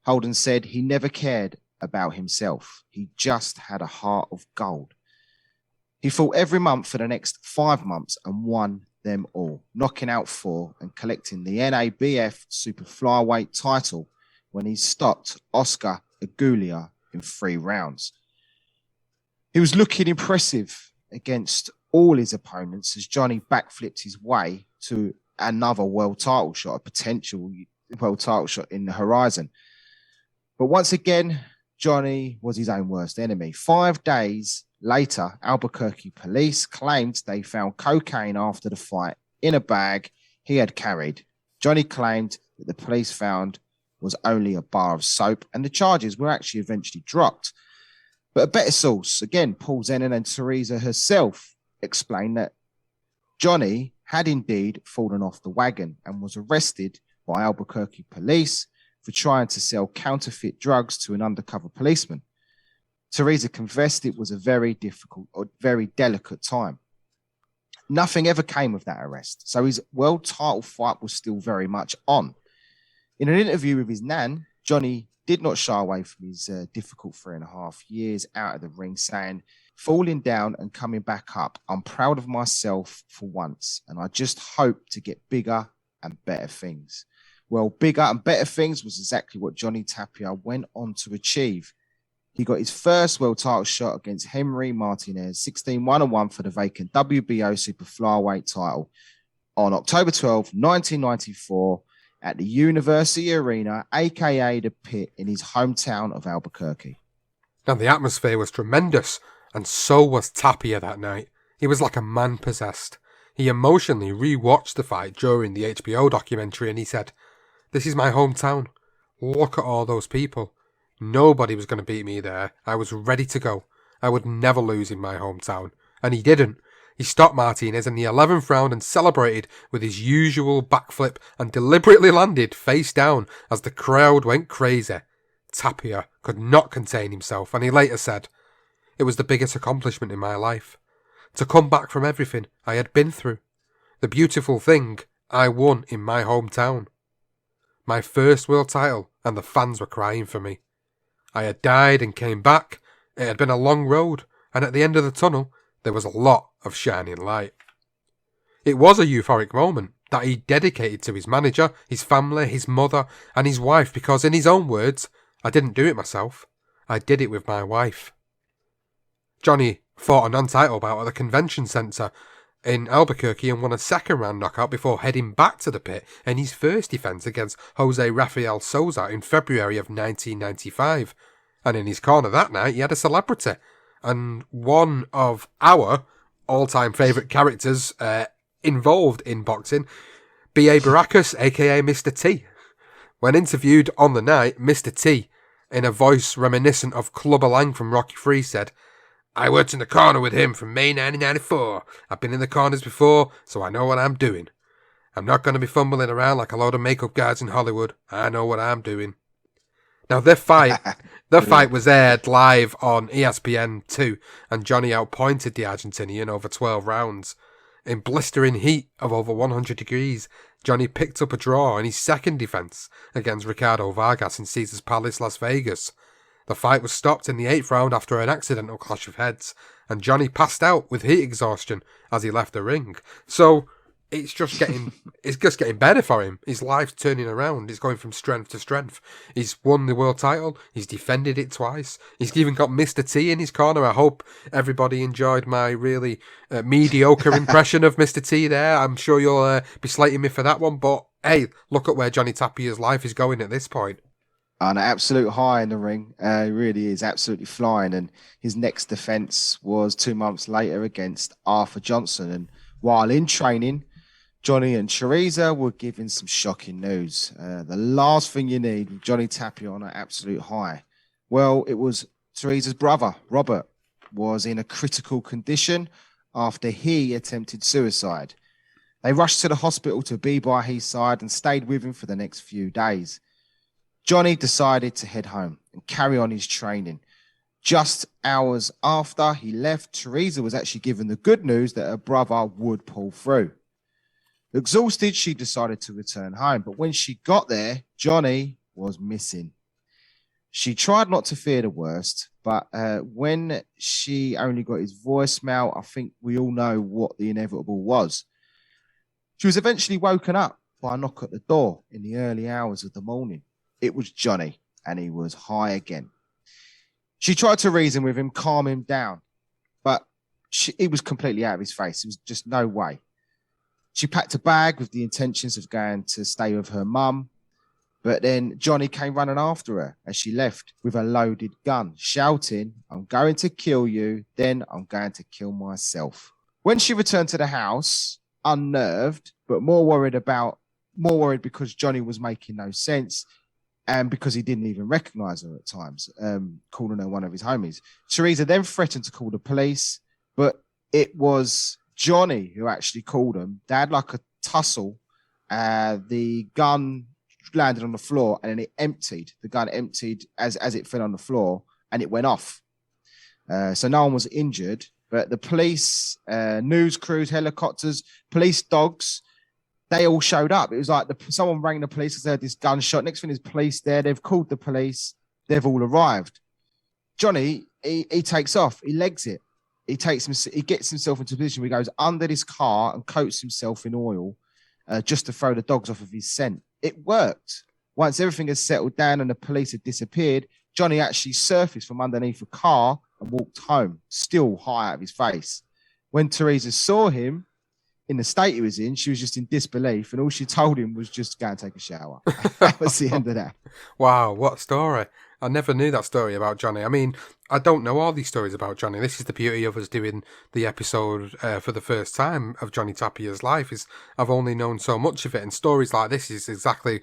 Holden said he never cared about himself. He just had a heart of gold. He fought every month for the next 5 months and won them all, knocking out 4 and collecting the NABF Super Flyweight title when he stopped Oscar Aguilar in 3 rounds. He was looking impressive against all his opponents as Johnny backflipped his way to another world title shot, a potential world title shot in the horizon. But once again, Johnny was his own worst enemy. 5 days later, Albuquerque police claimed they found cocaine after the fight in a bag he had carried. Johnny claimed that the police found was only a bar of soap, and the charges were actually eventually dropped. But a better source, again, Paul Zenon and Teresa herself, explained that Johnny had indeed fallen off the wagon and was arrested by Albuquerque police for trying to sell counterfeit drugs to an undercover policeman. Teresa confessed it was a very difficult or very delicate time. Nothing ever came of that arrest, so his world title fight was still very much on. In an interview with his nan, Johnny did not shy away from his difficult 3.5 years out of the ring, saying, "Falling down and coming back up, I'm proud of myself for once, and I just hope to get bigger and better things." Well, bigger and better things was exactly what Johnny Tapia went on to achieve. He got his first world title shot against Henry Martinez, 16-1-1 for the vacant WBO super flyweight title on October 12, 1994 at the University Arena, aka the Pit, in his hometown of Albuquerque. Now, the atmosphere was tremendous, and so was Tapia that night. He was like a man possessed. He emotionally re-watched the fight during the HBO documentary, and he said, "This is my hometown. Look at all those people. Nobody was going to beat me there. I was ready to go. I would never lose in my hometown." And he didn't. He stopped Martinez in the 11th round and celebrated with his usual backflip and deliberately landed face down as the crowd went crazy. Tapia could not contain himself, and he later said, "It was the biggest accomplishment in my life. To come back from everything I had been through. The beautiful thing, I won in my hometown. My first world title, and the fans were crying for me. I had died and came back. It had been a long road, and at the end of the tunnel, there was a lot of shining light." It was a euphoric moment that he dedicated to his manager, his family, his mother, and his wife because, in his own words, "I didn't do it myself. I did it with my wife." Johnny fought a non-title bout at the convention centre in Albuquerque and won a second-round knockout before heading back to the Pit in his first defence against Jose Rafael Souza in February of 1995. And in his corner that night, he had a celebrity, and one of our all-time favourite characters involved in boxing, B.A. Baracus, a.k.a. Mr. T. When interviewed on the night, Mr. T, in a voice reminiscent of Clubber Lang from Rocky III, said, "I worked in the corner with him from May 1994. I've been in the corners before, so I know what I'm doing. I'm not going to be fumbling around like a load of makeup guys in Hollywood. I know what I'm doing." Now, the fight was aired live on ESPN2, and Johnny outpointed the Argentinian over 12 rounds. In blistering heat of over 100 degrees, Johnny picked up a draw in his second defence against Ricardo Vargas in Caesars Palace, Las Vegas. The fight was stopped in the 8th round after an accidental clash of heads, and Johnny passed out with heat exhaustion as he left the ring. So it's just getting better for him. His life's turning around. It's going from strength to strength. He's won the world title. He's defended it twice. He's even got Mr. T in his corner. I hope everybody enjoyed my really mediocre impression of Mr. T there. I'm sure you'll be slating me for that one, but hey, look at where Johnny Tapia's life is going at this point. On an absolute high in the ring. He really is absolutely flying. And his next defence was 2 months later against Arthur Johnson. And while in training, Johnny and Teresa were giving some shocking news. The last thing you need with Johnny Tapia on an absolute high. Well, it was Teresa's brother, Robert, was in a critical condition after he attempted suicide. They rushed to the hospital to be by his side and stayed with him for the next few days. Johnny decided to head home and carry on his training. Just hours after he left, Teresa was actually given the good news that her brother would pull through. Exhausted, she decided to return home, but when she got there, Johnny was missing. She tried not to fear the worst, but when she only got his voicemail, I think we all know what the inevitable was. She was eventually woken up by a knock at the door in the early hours of the morning. It was Johnny, and he was high again. She tried to reason with him, calm him down, but he was completely out of his face. There was just no way. She packed a bag with the intentions of going to stay with her mum, but then Johnny came running after her as she left with a loaded gun, shouting, "I'm going to kill you, then I'm going to kill myself." When she returned to the house, unnerved, but more worried because Johnny was making no sense, and because he didn't even recognize her at times, calling her one of his homies. Teresa then threatened to call the police, but it was Johnny who actually called them. They had like a tussle. The gun landed on the floor and then it emptied. The gun emptied as it fell on the floor and it went off. So no one was injured. But the police, news crews, helicopters, police dogs, they all showed up. It was like someone rang the police because they had this gunshot. Next thing is police there. They've called the police. They've all arrived. Johnny, he takes off. He legs it. He gets himself into a position where he goes under this car and coats himself in oil just to throw the dogs off of his scent. It worked. Once everything had settled down and the police had disappeared, Johnny actually surfaced from underneath a car and walked home, still high out of his face. When Teresa saw him in the state he was in, she was just in disbelief, and all she told him was just go and take a shower. That was the end of that. Wow, what a story. I never knew that story about Johnny. I mean, I don't know all these stories about Johnny. This is the beauty of us doing the episode for the first time of Johnny Tapia's life, is I've only known so much of it, and stories like this is exactly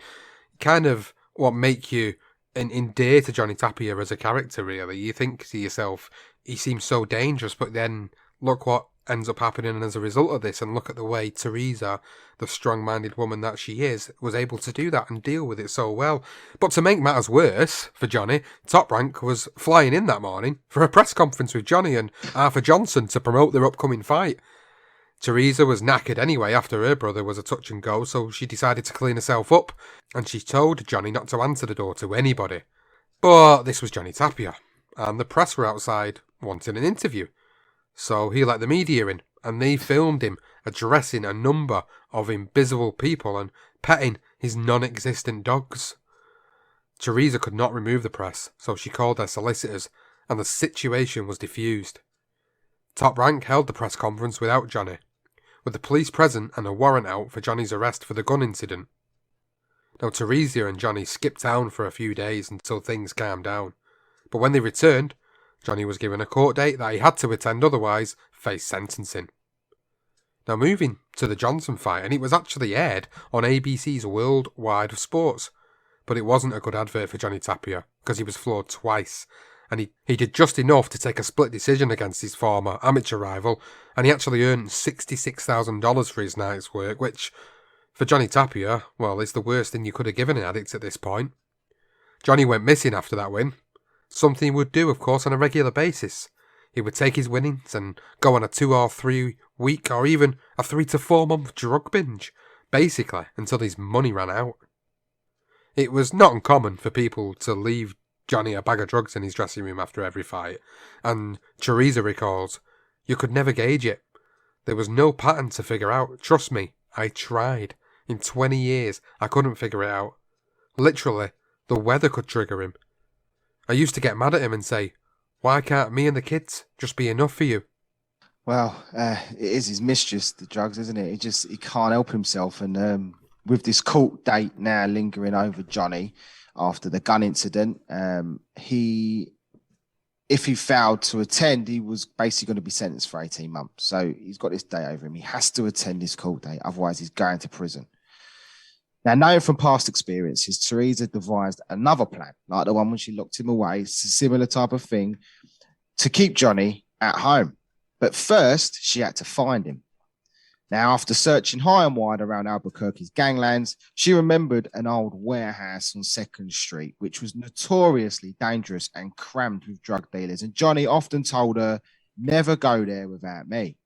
kind of what make you endear to Johnny Tapia as a character, really. You think to yourself, he seems so dangerous, but then look what ends up happening as a result of this, and look at the way Teresa, the strong-minded woman that she is, was able to do that and deal with it so well. But to make matters worse for Johnny, Top Rank was flying in that morning for a press conference with Johnny and Arthur Johnson to promote their upcoming fight. Teresa was knackered anyway after her brother was a touch and go, so she decided to clean herself up, and she told Johnny not to answer the door to anybody. But this was Johnny Tapia, and the press were outside wanting an interview. So he let the media in, and they filmed him addressing a number of invisible people and petting his non-existent dogs. Teresa could not remove the press, so she called her solicitors, and the situation was diffused. Top Rank held the press conference without Johnny, with the police present and a warrant out for Johnny's arrest for the gun incident. Now, Teresa and Johnny skipped town for a few days until things calmed down, but when they returned, Johnny was given a court date that he had to attend, otherwise face sentencing. Now, moving to the Johnson fight, and it was actually aired on ABC's Worldwide of Sports, but it wasn't a good advert for Johnny Tapia, because he was floored twice, and he did just enough to take a split decision against his former amateur rival, and he actually earned $66,000 for his night's work, which, for Johnny Tapia, well, is the worst thing you could have given an addict at this point. Johnny went missing after that win, something he would do, of course, on a regular basis. He would take his winnings and go on a 2 or 3 week or even a 3 to 4 month drug binge, basically until his money ran out. It was not uncommon for people to leave Johnny a bag of drugs in his dressing room after every fight, and Teresa recalls, "You could never gauge it. There was no pattern to figure out. Trust me, I tried. In 20 years, I couldn't figure it out. Literally, the weather could trigger him. I used to get mad at him and say, 'Why can't me and the kids just be enough for you?'" Well, it is his mistress, the drugs, isn't it? He can't help himself. And with this court date now lingering over Johnny after the gun incident, if he failed to attend, he was basically going to be sentenced for 18 months. So he's got this day over him. He has to attend this court date, otherwise he's going to prison. Now, knowing from past experiences, Teresa devised another plan, like the one when she locked him away. It's a similar type of thing to keep Johnny at home. But first, she had to find him. Now, after searching high and wide around Albuquerque's ganglands, she remembered an old warehouse on 2nd Street, which was notoriously dangerous and crammed with drug dealers. And Johnny often told her, "Never go there without me."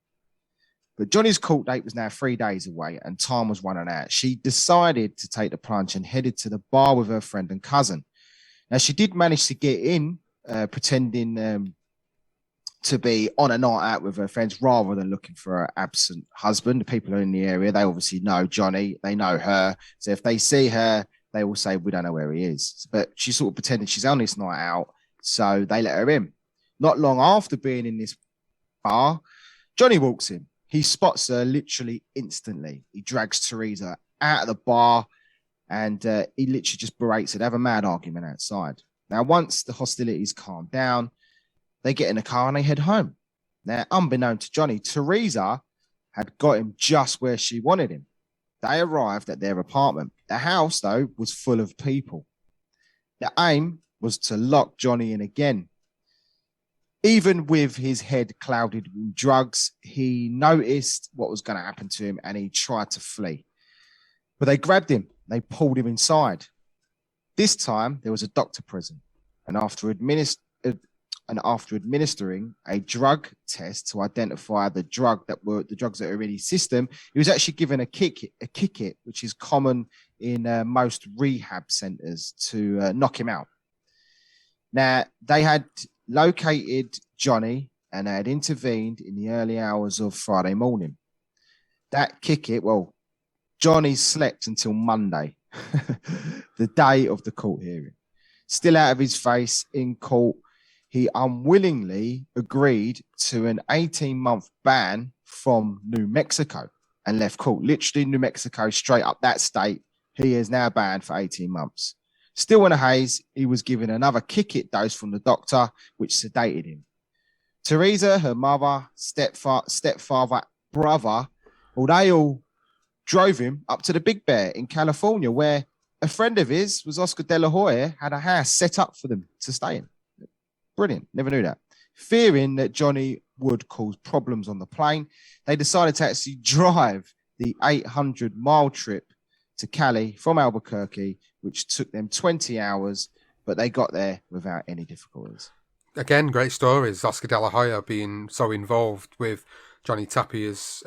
But Johnny's court date was now 3 days away and time was running out. She decided to take the plunge and headed to the bar with her friend and cousin. Now, she did manage to get in, pretending to be on a night out with her friends rather than looking for her absent husband. The people who are in the area, they obviously know Johnny, they know her. So if they see her, they will say, "We don't know where he is." But she sort of pretended she's on this night out, so they let her in. Not long after being in this bar, Johnny walks in. He spots her literally instantly. He drags Teresa out of the bar and he literally just berates her. They have a mad argument outside. Now, once the hostilities calm down, they get in the car and they head home. Now, unbeknown to Johnny, Teresa had got him just where she wanted him. They arrived at their apartment. The house, though, was full of people. The aim was to lock Johnny in again. Even with his head clouded with drugs, he noticed what was going to happen to him and he tried to flee. But they grabbed him. They pulled him inside. This time, there was a doctor present. And after and after administering a drug test to identify the drugs that are in his system, he was actually given a kick it, which is common in most rehab centers to knock him out. Now, they had located Johnny and they had intervened in the early hours of Friday morning. That kick it, well, Johnny slept until Monday, the day of the court hearing. Still out of his face in court, he unwillingly agreed to an 18-month ban from New Mexico and left court. Literally, New Mexico, straight up that state, he is now banned for 18 months. Still in a haze, he was given another kick-it dose from the doctor, which sedated him. Teresa, her mother, stepfather, brother, well, they all drove him up to the Big Bear in California, where a friend of his was Oscar De La Hoya, had a house set up for them to stay in. Brilliant. Never knew that. Fearing that Johnny would cause problems on the plane, they decided to actually drive the 800-mile trip to Cali from Albuquerque, which took them 20 hours, but they got there without any difficulties. Again, great stories. Oscar De La Hoya being so involved with Johnny Tapia's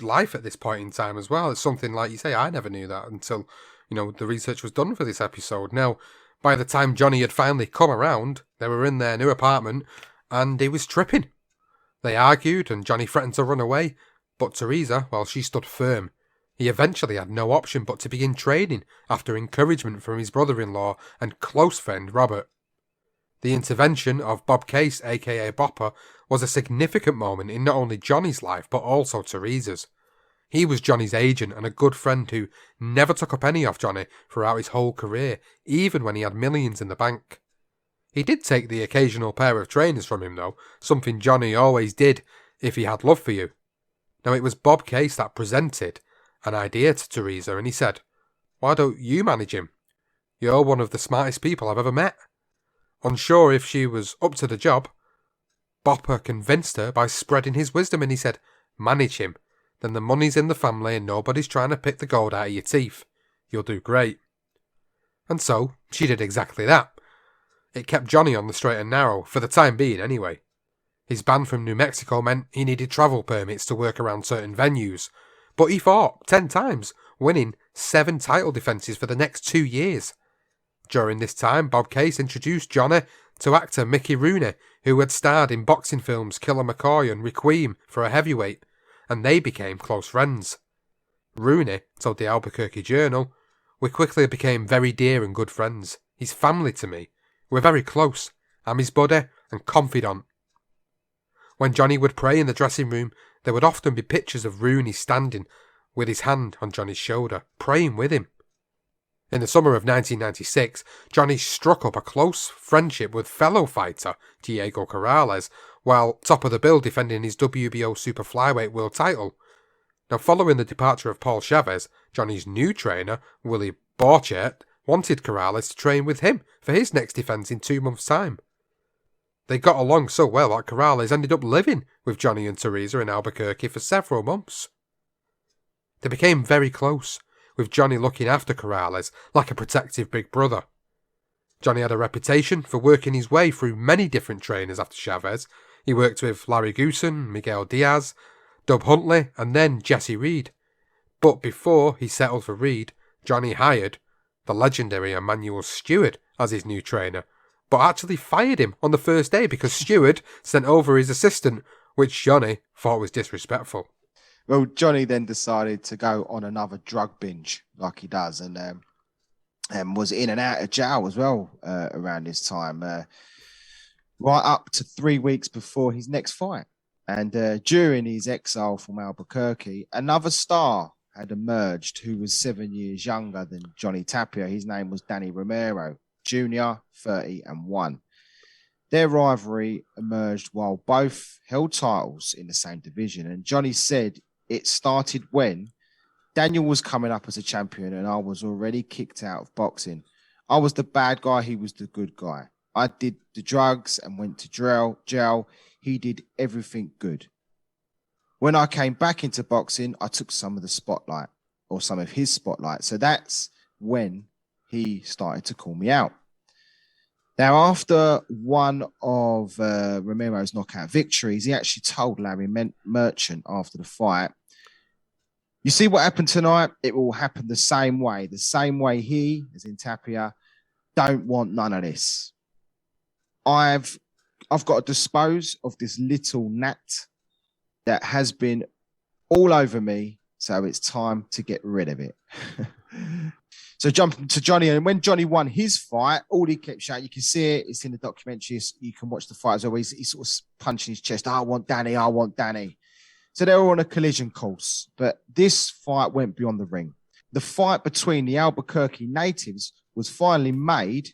life at this point in time as well. It's something, like you say, I never knew that until, the research was done for this episode. Now, by the time Johnny had finally come around, they were in their new apartment and he was tripping. They argued and Johnny threatened to run away, but Teresa, well, she stood firm. He eventually had no option but to begin training after encouragement from his brother-in-law and close friend Robert. The intervention of Bob Case, aka Bopper, was a significant moment in not only Johnny's life but also Teresa's. He was Johnny's agent and a good friend who never took a penny off Johnny throughout his whole career, even when he had millions in the bank. He did take the occasional pair of trainers from him though, something Johnny always did if he had love for you. Now it was Bob Case that presented an idea to Teresa and he said, "Why don't you manage him? You're one of the smartest people I've ever met." Unsure if she was up to the job, Bopper convinced her by spreading his wisdom and he said, "Manage him. Then the money's in the family and nobody's trying to pick the gold out of your teeth. You'll do great." And so, she did exactly that. It kept Johnny on the straight and narrow, for the time being anyway. His ban from New Mexico meant he needed travel permits to work around certain venues, but he fought 10 times, winning 7 title defences for the next 2 years. During this time, Bob Case introduced Johnny to actor Mickey Rooney, who had starred in boxing films Killer McCoy and Requiem for a Heavyweight, and they became close friends. Rooney told the Albuquerque Journal, "We quickly became very dear and good friends. He's family to me. We're very close. I'm his buddy and confidant." When Johnny would pray in the dressing room, there would often be pictures of Rooney standing with his hand on Johnny's shoulder, praying with him. In the summer of 1996, Johnny struck up a close friendship with fellow fighter Diego Corrales, while top of the bill defending his WBO super flyweight world title. Now, following the departure of Paul Chavez, Johnny's new trainer, Willie Borchert, wanted Corrales to train with him for his next defence in 2 months' time. They got along so well that Corrales ended up living with Johnny and Teresa in Albuquerque for several months. They became very close, with Johnny looking after Corrales like a protective big brother. Johnny had a reputation for working his way through many different trainers after Chavez. He worked with Larry Goosen, Miguel Diaz, Dub Huntley, and then Jesse Reed. But before he settled for Reed, Johnny hired the legendary Emmanuel Stewart as his new trainer, but actually fired him on the first day because Stewart sent over his assistant, which Johnny thought was disrespectful. Well, Johnny then decided to go on another drug binge, like he does, and was in and out of jail as well around this time, right up to 3 weeks before his next fight. And during his exile from Albuquerque, another star had emerged who was 7 years younger than Johnny Tapia. His name was Danny Romero, Jr., 30-1. Their rivalry emerged while both held titles in the same division. And Johnny said it started when Daniel was coming up as a champion and I was already kicked out of boxing. I was the bad guy, he was the good guy. I did the drugs and went to jail. He did everything good. When I came back into boxing, I took some of the spotlight, or some of his spotlight. So that's when he started to call me out. Now, after one of Romero's knockout victories, he actually told Larry Merchant after the fight, "You see what happened tonight? It will happen the same way. The same way he, as in Tapia, don't want none of this. I've got to dispose of this little gnat that has been all over me, so it's time to get rid of it." So jumping to Johnny, and when Johnny won his fight, all he kept shouting, you can see it, it's in the documentary, you can watch the fight as well, he's sort of punching his chest, "I want Danny, I want Danny." So they were on a collision course, but this fight went beyond the ring. The fight between the Albuquerque Natives was finally made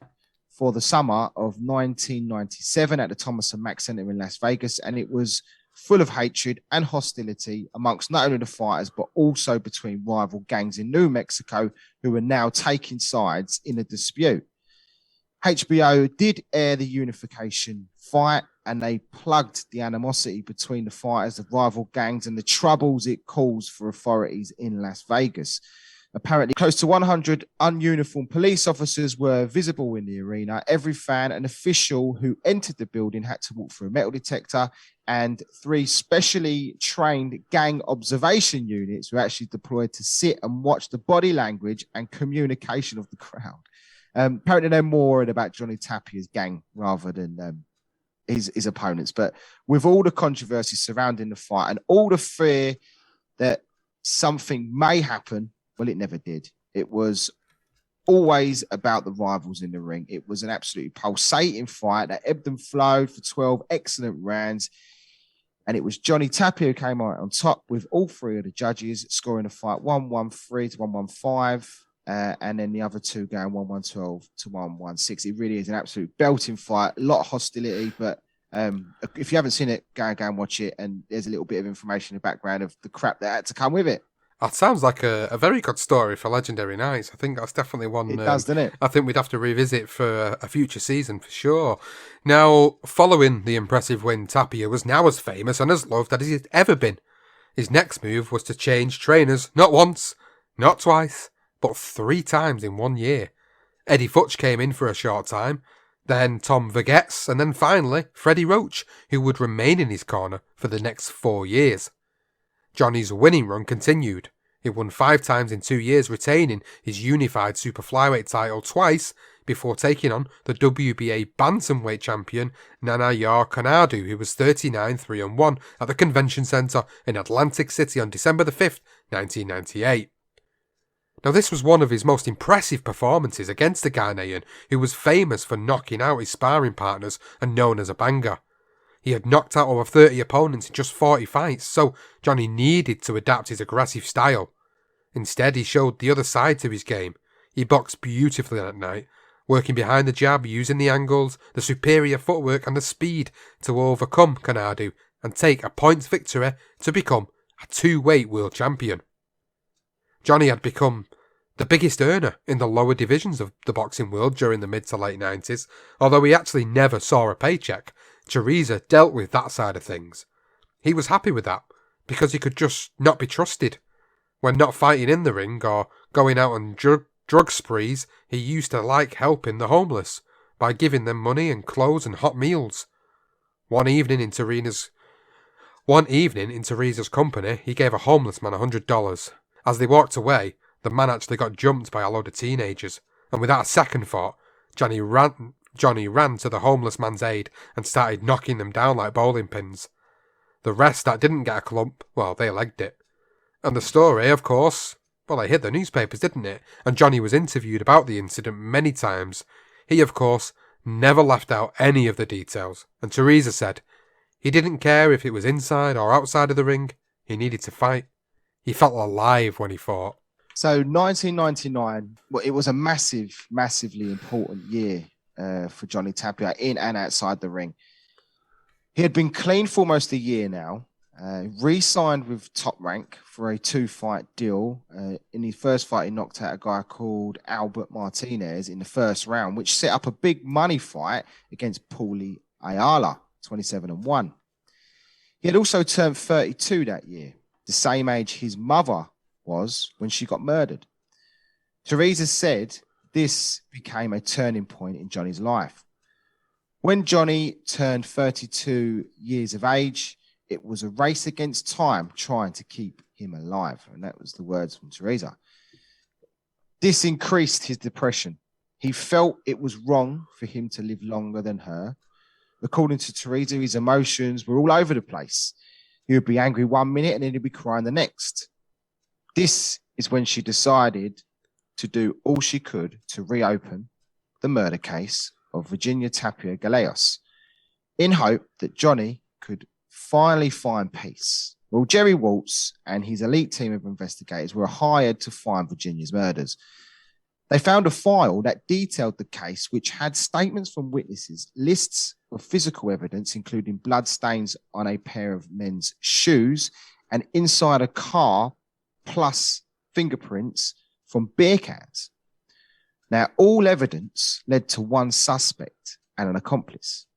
for the summer of 1997 at the Thomas and Mack Center in Las Vegas, and it was full of hatred and hostility amongst not only the fighters, but also between rival gangs in New Mexico who were now taking sides in a dispute. HBO did air the unification fight, and they plugged the animosity between the fighters of rival gangs and the troubles it caused for authorities in Las Vegas. Apparently, close to 100 ununiformed police officers were visible in the arena. Every fan and official who entered the building had to walk through a metal detector, and 3 specially trained gang observation units were actually deployed to sit and watch the body language and communication of the crowd. Apparently, they're more worried about Johnny Tapia's gang rather than his opponents. But with all the controversy surrounding the fight and all the fear that something may happen, well, it never did. It was always about the rivals in the ring. It was an absolutely pulsating fight that ebbed and flowed for 12 excellent rounds. And it was Johnny Tapia who came out on top with all 3 of the judges scoring the fight 1-1-3 to 1-1-5. And then the other 2 going 1-1-12 to 1-1-6. It really is an absolute belting fight. A lot of hostility, but if you haven't seen it, go and watch it. And there's a little bit of information in the background of the crap that had to come with it. That sounds like a very good story for Legendary Nights. I think that's definitely one. It does, doesn't it? I think we'd have to revisit for a future season for sure. Now, following the impressive win, Tapia was now as famous and as loved as he'd ever been. His next move was to change trainers, not once, not twice, but 3 times in 1 year. Eddie Futch came in for a short time, then Tom Vergetz, and then finally Freddie Roach, who would remain in his corner for the next 4 years. Johnny's winning run continued. He won 5 times in 2 years, retaining his unified super flyweight title twice before taking on the WBA bantamweight champion Nana Yar Konadu, who was 39-3-1 at the Convention Center in Atlantic City on December the 5th, 1998. Now, this was one of his most impressive performances against the Ghanaian, who was famous for knocking out his sparring partners and known as a banger. He had knocked out over 30 opponents in just 40 fights, so Johnny needed to adapt his aggressive style. Instead, he showed the other side to his game. He boxed beautifully that night, working behind the jab, using the angles, the superior footwork and the speed to overcome Konadu and take a points victory to become a 2-weight world champion. Johnny had become the biggest earner in the lower divisions of the boxing world during the mid to late 90s, although he actually never saw a paycheck. Teresa dealt with that side of things. He was happy with that, because he could just not be trusted. When not fighting in the ring or going out on drug sprees, he used to like helping the homeless by giving them money and clothes and hot meals. One evening in Teresa's company, he gave a homeless man $100. As they walked away, the man actually got jumped by a load of teenagers, and without a second thought, Johnny ran to the homeless man's aid and started knocking them down like bowling pins. The rest that didn't get a clump, well, they legged it. And the story, of course, well, it hit the newspapers, didn't it? And Johnny was interviewed about the incident many times. He, of course, never left out any of the details. And Teresa said he didn't care if it was inside or outside of the ring. He needed to fight. He felt alive when he fought. So 1999, well, it was a massively important year for Johnny Tapia in and outside the ring. He had been clean for almost a year now, re-signed with Top Rank for a 2-fight deal. In his first fight, he knocked out a guy called Albert Martinez in the first round, which set up a big money fight against Paulie Ayala, 27-1. He had also turned 32 that year, the same age his mother was when she got murdered. Teresa said this became a turning point in Johnny's life. When Johnny turned 32 years of age, it was a race against time trying to keep him alive. And that was the words from Teresa. This increased his depression. He felt it was wrong for him to live longer than her. According to Teresa, his emotions were all over the place. He would be angry 1 minute and then he'd be crying the next. This is when she decided to do all she could to reopen the murder case of Virginia Tapia Gallegos in hope that Johnny could finally find peace. Well, Jerry Waltz and his elite team of investigators were hired to find Virginia's murders. They found a file that detailed the case, which had statements from witnesses, lists of physical evidence, including blood stains on a pair of men's shoes and inside a car, plus fingerprints from beer cans. Now, all evidence led to one suspect and an accomplice.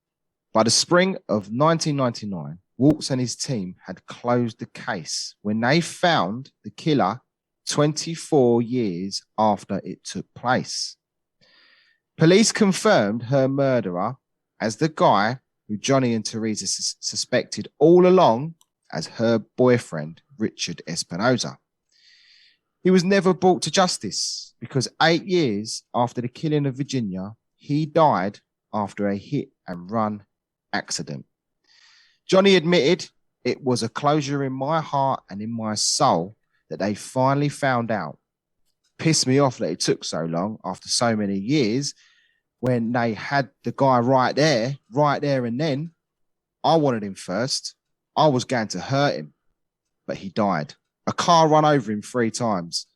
By the spring of 1999, Waltz and his team had closed the case when they found the killer 24 years after it took place. Police confirmed her murderer as the guy who Johnny and Teresa suspected all along as her boyfriend, Richard Espinoza. He was never brought to justice because 8 years after the killing of Virginia, he died after a hit and run accident. Johnny admitted, "It was a closure in my heart and in my soul that they finally found out. Pissed me off that it took so long after so many years when they had the guy right there and then. I wanted him first. I was going to hurt him, but he died. A car ran over him 3 times.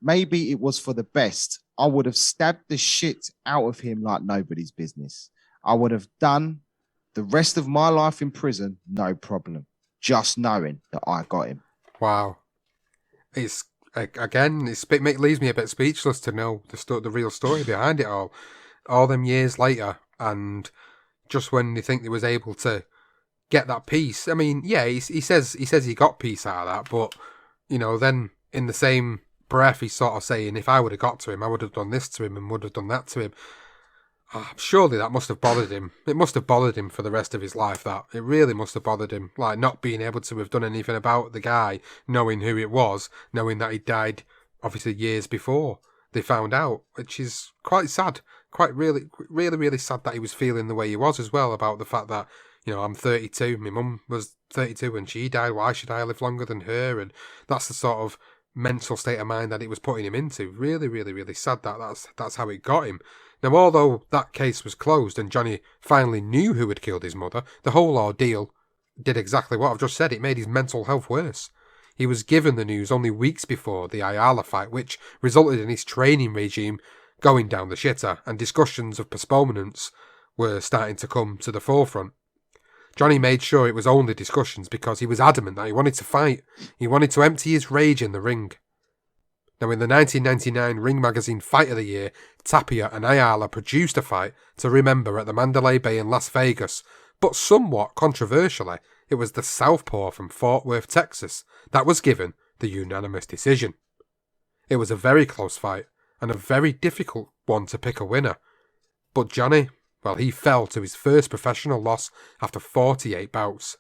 Maybe it was for the best. I would have stabbed the shit out of him like nobody's business. I would have done the rest of my life in prison, no problem, just knowing that I got him." Wow. It's, again, it leaves me a bit speechless to know the real story behind it all them years later, and just when they think they was able to get that peace. I mean, yeah, he says he got peace out of that, but, you know, then in the same breath, he's sort of saying, if I would have got to him, I would have done this to him and would have done that to him. Surely that must have bothered him. It must have bothered him for the rest of his life, that. It really must have bothered him. Like, not being able to have done anything about the guy, knowing who it was, knowing that he died, obviously, years before they found out, which is quite sad. Quite really, really, really sad that he was feeling the way he was as well, about the fact that, you know, I'm 32, my mum was 32 when she died, why should I live longer than her? And that's the sort of mental state of mind that it was putting him into. Really, really, really sad that that's how it got him. Now, although that case was closed and Johnny finally knew who had killed his mother, the whole ordeal did exactly what I've just said. It made his mental health worse. He was given the news only weeks before the Ayala fight, which resulted in his training regime going down the shitter, and discussions of postponements were starting to come to the forefront. Johnny made sure it was only discussions because he was adamant that he wanted to fight. He wanted to empty his rage in the ring. Now, in the 1999 Ring Magazine Fight of the Year, Tapia and Ayala produced a fight to remember at the Mandalay Bay in Las Vegas, but somewhat controversially, it was the southpaw from Fort Worth, Texas, that was given the unanimous decision. It was a very close fight, and a very difficult one to pick a winner. But Johnny, well, he fell to his first professional loss after 48 bouts.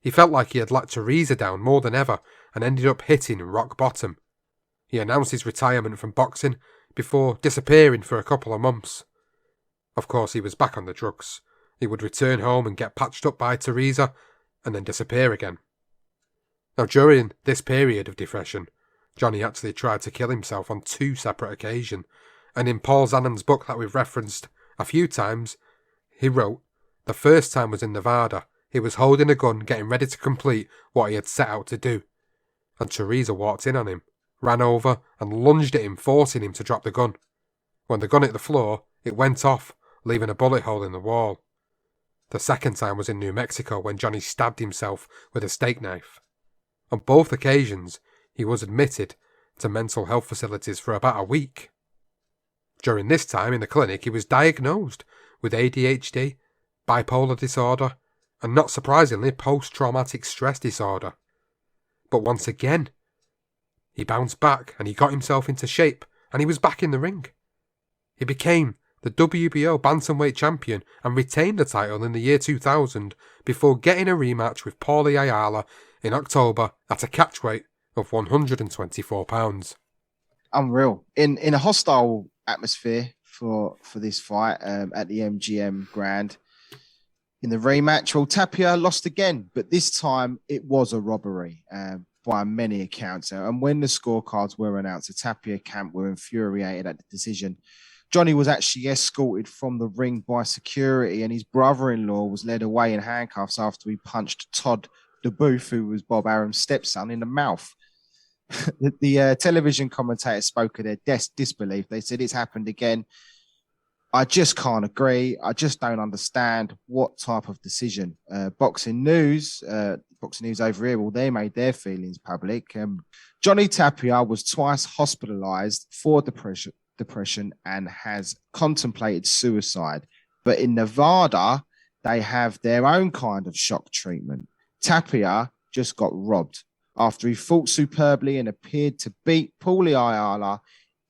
He felt like he had let Teresa down more than ever and ended up hitting rock bottom. He announced his retirement from boxing before disappearing for a couple of months. Of course, he was back on the drugs. He would return home and get patched up by Teresa and then disappear again. Now, during this period of depression, Johnny actually tried to kill himself on 2 separate occasions, and in Paul Zannon's book that we've referenced a few times, he wrote, the first time was in Nevada. He was holding a gun, getting ready to complete what he had set out to do, and Teresa walked in on him, ran over and lunged at him, forcing him to drop the gun. When the gun hit the floor, it went off, leaving a bullet hole in the wall. The second time was in New Mexico when Johnny stabbed himself with a steak knife. On both occasions, he was admitted to mental health facilities for about a week. During this time in the clinic, he was diagnosed with ADHD, bipolar disorder, and not surprisingly, post-traumatic stress disorder. But once again, he bounced back and he got himself into shape and he was back in the ring. He became the WBO bantamweight champion and retained the title in the year 2000 before getting a rematch with Paulie Ayala in October at a catchweight of 124 pounds. Unreal. In a hostile atmosphere for this fight at the MGM Grand. In the rematch, well, Tapia lost again, but this time it was a robbery by many accounts. And when the scorecards were announced, the Tapia camp were infuriated at the decision. Johnny was actually escorted from the ring by security, and his brother-in-law was led away in handcuffs after he punched Todd DeBooth, who was Bob Arum's stepson, in the mouth. The television commentator spoke of their disbelief. They said it's happened again. I just can't agree. I just don't understand what type of decision. Boxing News over here, well, they made their feelings public. Johnny Tapia was twice hospitalized for depression and has contemplated suicide. But in Nevada, they have their own kind of shock treatment. Tapia just got robbed after he fought superbly and appeared to beat Paulie Ayala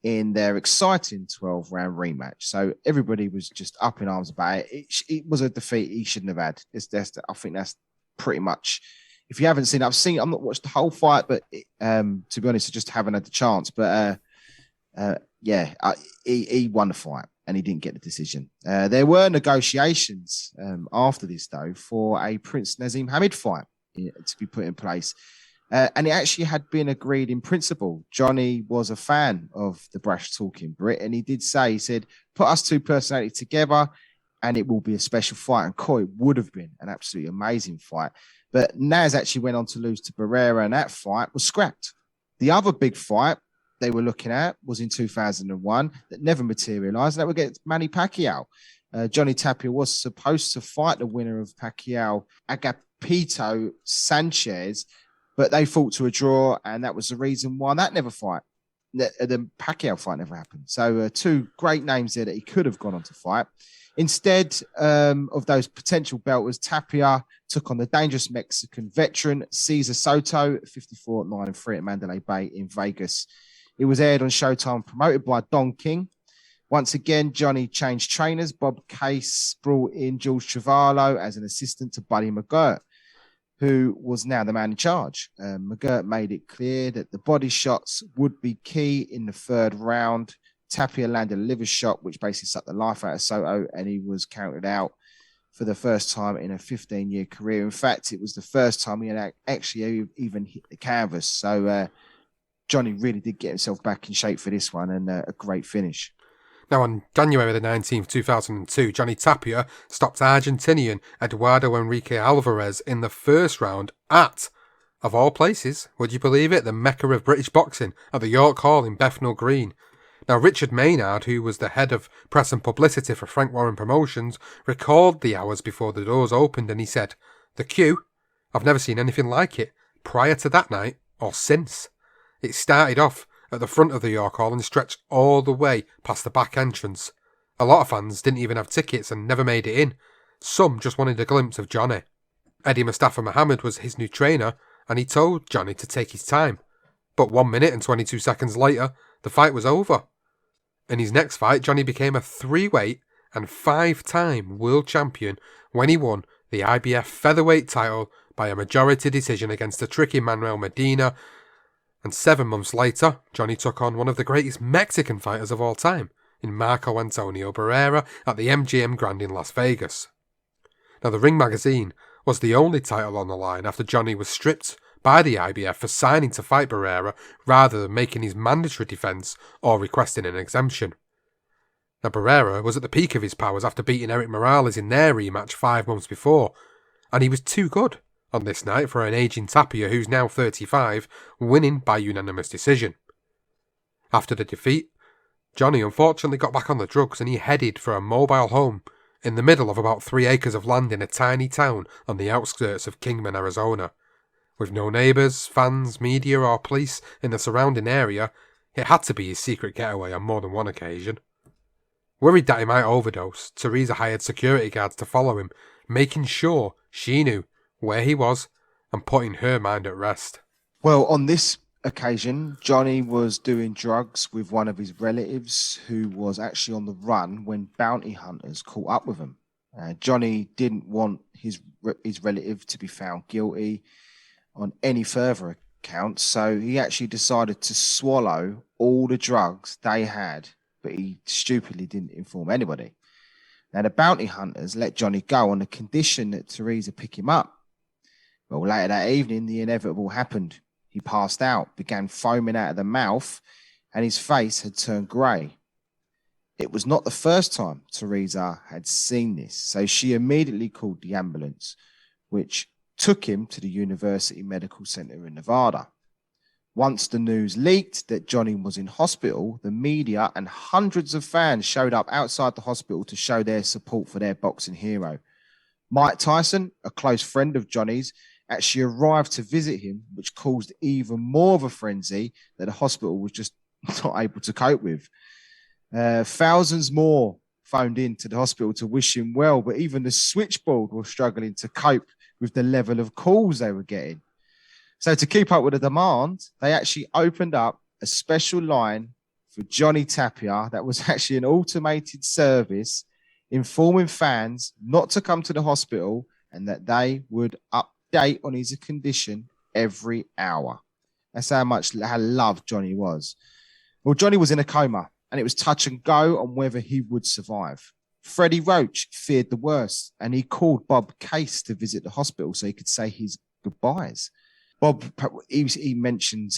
in their exciting 12-round rematch. So everybody was just up in arms about it. It was a defeat he shouldn't have had. I think that's pretty much. If you haven't seen it, I've not watched the whole fight, but to be honest, I just haven't had the chance. But he won the fight and he didn't get the decision. There were negotiations after this, though, for a Prince Nazim Hamid fight to be put in place. And it actually had been agreed in principle. Johnny was a fan of the brash talking Brit, and he said, put us two personalities together and it will be a special fight. And it would have been an absolutely amazing fight. But Naz actually went on to lose to Barrera, and that fight was scrapped. The other big fight they were looking at was in 2001 that never materialized, and that would get Manny Pacquiao. Johnny Tapia was supposed to fight the winner of Pacquiao, Agapito Sanchez, but they fought to a draw, and that was the reason why that never fight. The Pacquiao fight never happened. So two great names there that he could have gone on to fight. Instead of those potential belters, Tapia took on the dangerous Mexican veteran Cesar Soto, 54-9-3 at Mandalay Bay in Vegas. It was aired on Showtime, promoted by Don King. Once again, Johnny changed trainers. Bob Case brought in George Travalo as an assistant to Buddy McGirt, who was now the man in charge. McGirt made it clear that the body shots would be key in the third round. Tapia landed a liver shot, which basically sucked the life out of Soto, and he was counted out for the first time in a 15-year career. In fact, it was the first time he had actually even hit the canvas. So Johnny really did get himself back in shape for this one, and a great finish. Now, on January the 19th, 2002, Johnny Tapia stopped Argentinian Eduardo Enrique Alvarez in the first round at, of all places, would you believe it, the Mecca of British boxing at the York Hall in Bethnal Green. Now, Richard Maynard, who was the head of press and publicity for Frank Warren Promotions, recalled the hours before the doors opened, and he said, "The queue? I've never seen anything like it, prior to that night or since. It started off at the front of the York Hall and stretched all the way past the back entrance. A lot of fans didn't even have tickets and never made it in. Some just wanted a glimpse of Johnny. Eddie Mustafa Muhammad was his new trainer, and he told Johnny to take his time. But 1 minute and 22 seconds later, the fight was over. In his next fight, Johnny became a 3-weight and 5-time world champion when he won the IBF featherweight title by a majority decision against the tricky Manuel Medina. And 7 months later, Johnny took on one of the greatest Mexican fighters of all time, in Marco Antonio Barrera at the MGM Grand in Las Vegas. Now, the Ring magazine was the only title on the line after Johnny was stripped by the IBF for signing to fight Barrera rather than making his mandatory defence or requesting an exemption. Now, Barrera was at the peak of his powers after beating Eric Morales in their rematch 5 months before, and he was too good on this night for an ageing Tapia who's now 35, winning by unanimous decision. After the defeat, Johnny unfortunately got back on the drugs and he headed for a mobile home in the middle of about 3 acres of land in a tiny town on the outskirts of Kingman, Arizona. With no neighbours, fans, media or police in the surrounding area, it had to be his secret getaway on more than one occasion. Worried that he might overdose, Teresa hired security guards to follow him, making sure she knew where he was and putting her mind at rest. Well, on this occasion, Johnny was doing drugs with one of his relatives who was actually on the run when bounty hunters caught up with him. Johnny didn't want his relative to be found guilty on any further accounts, so he actually decided to swallow all the drugs they had, but he stupidly didn't inform anybody. Now, the bounty hunters let Johnny go on the condition that Teresa pick him up. Well, later that evening, the inevitable happened. He passed out, began foaming out of the mouth, and his face had turned grey. It was not the first time Teresa had seen this, so she immediately called the ambulance, which took him to the University Medical Center in Nevada. Once the news leaked that Johnny was in hospital, the media and hundreds of fans showed up outside the hospital to show their support for their boxing hero. Mike Tyson, a close friend of Johnny's, actually arrived to visit him, which caused even more of a frenzy that the hospital was just not able to cope with. Thousands more phoned in to the hospital to wish him well, but even the switchboard was struggling to cope with the level of calls they were getting. So to keep up with the demand, they actually opened up a special line for Johnny Tapia that was actually an automated service informing fans not to come to the hospital and that they would update on his condition every hour. That's how loved Johnny was. Well, Johnny was in a coma and it was touch and go on whether he would survive. Freddie Roach feared the worst and he called Bob Case to visit the hospital so he could say his goodbyes. Bob, he mentioned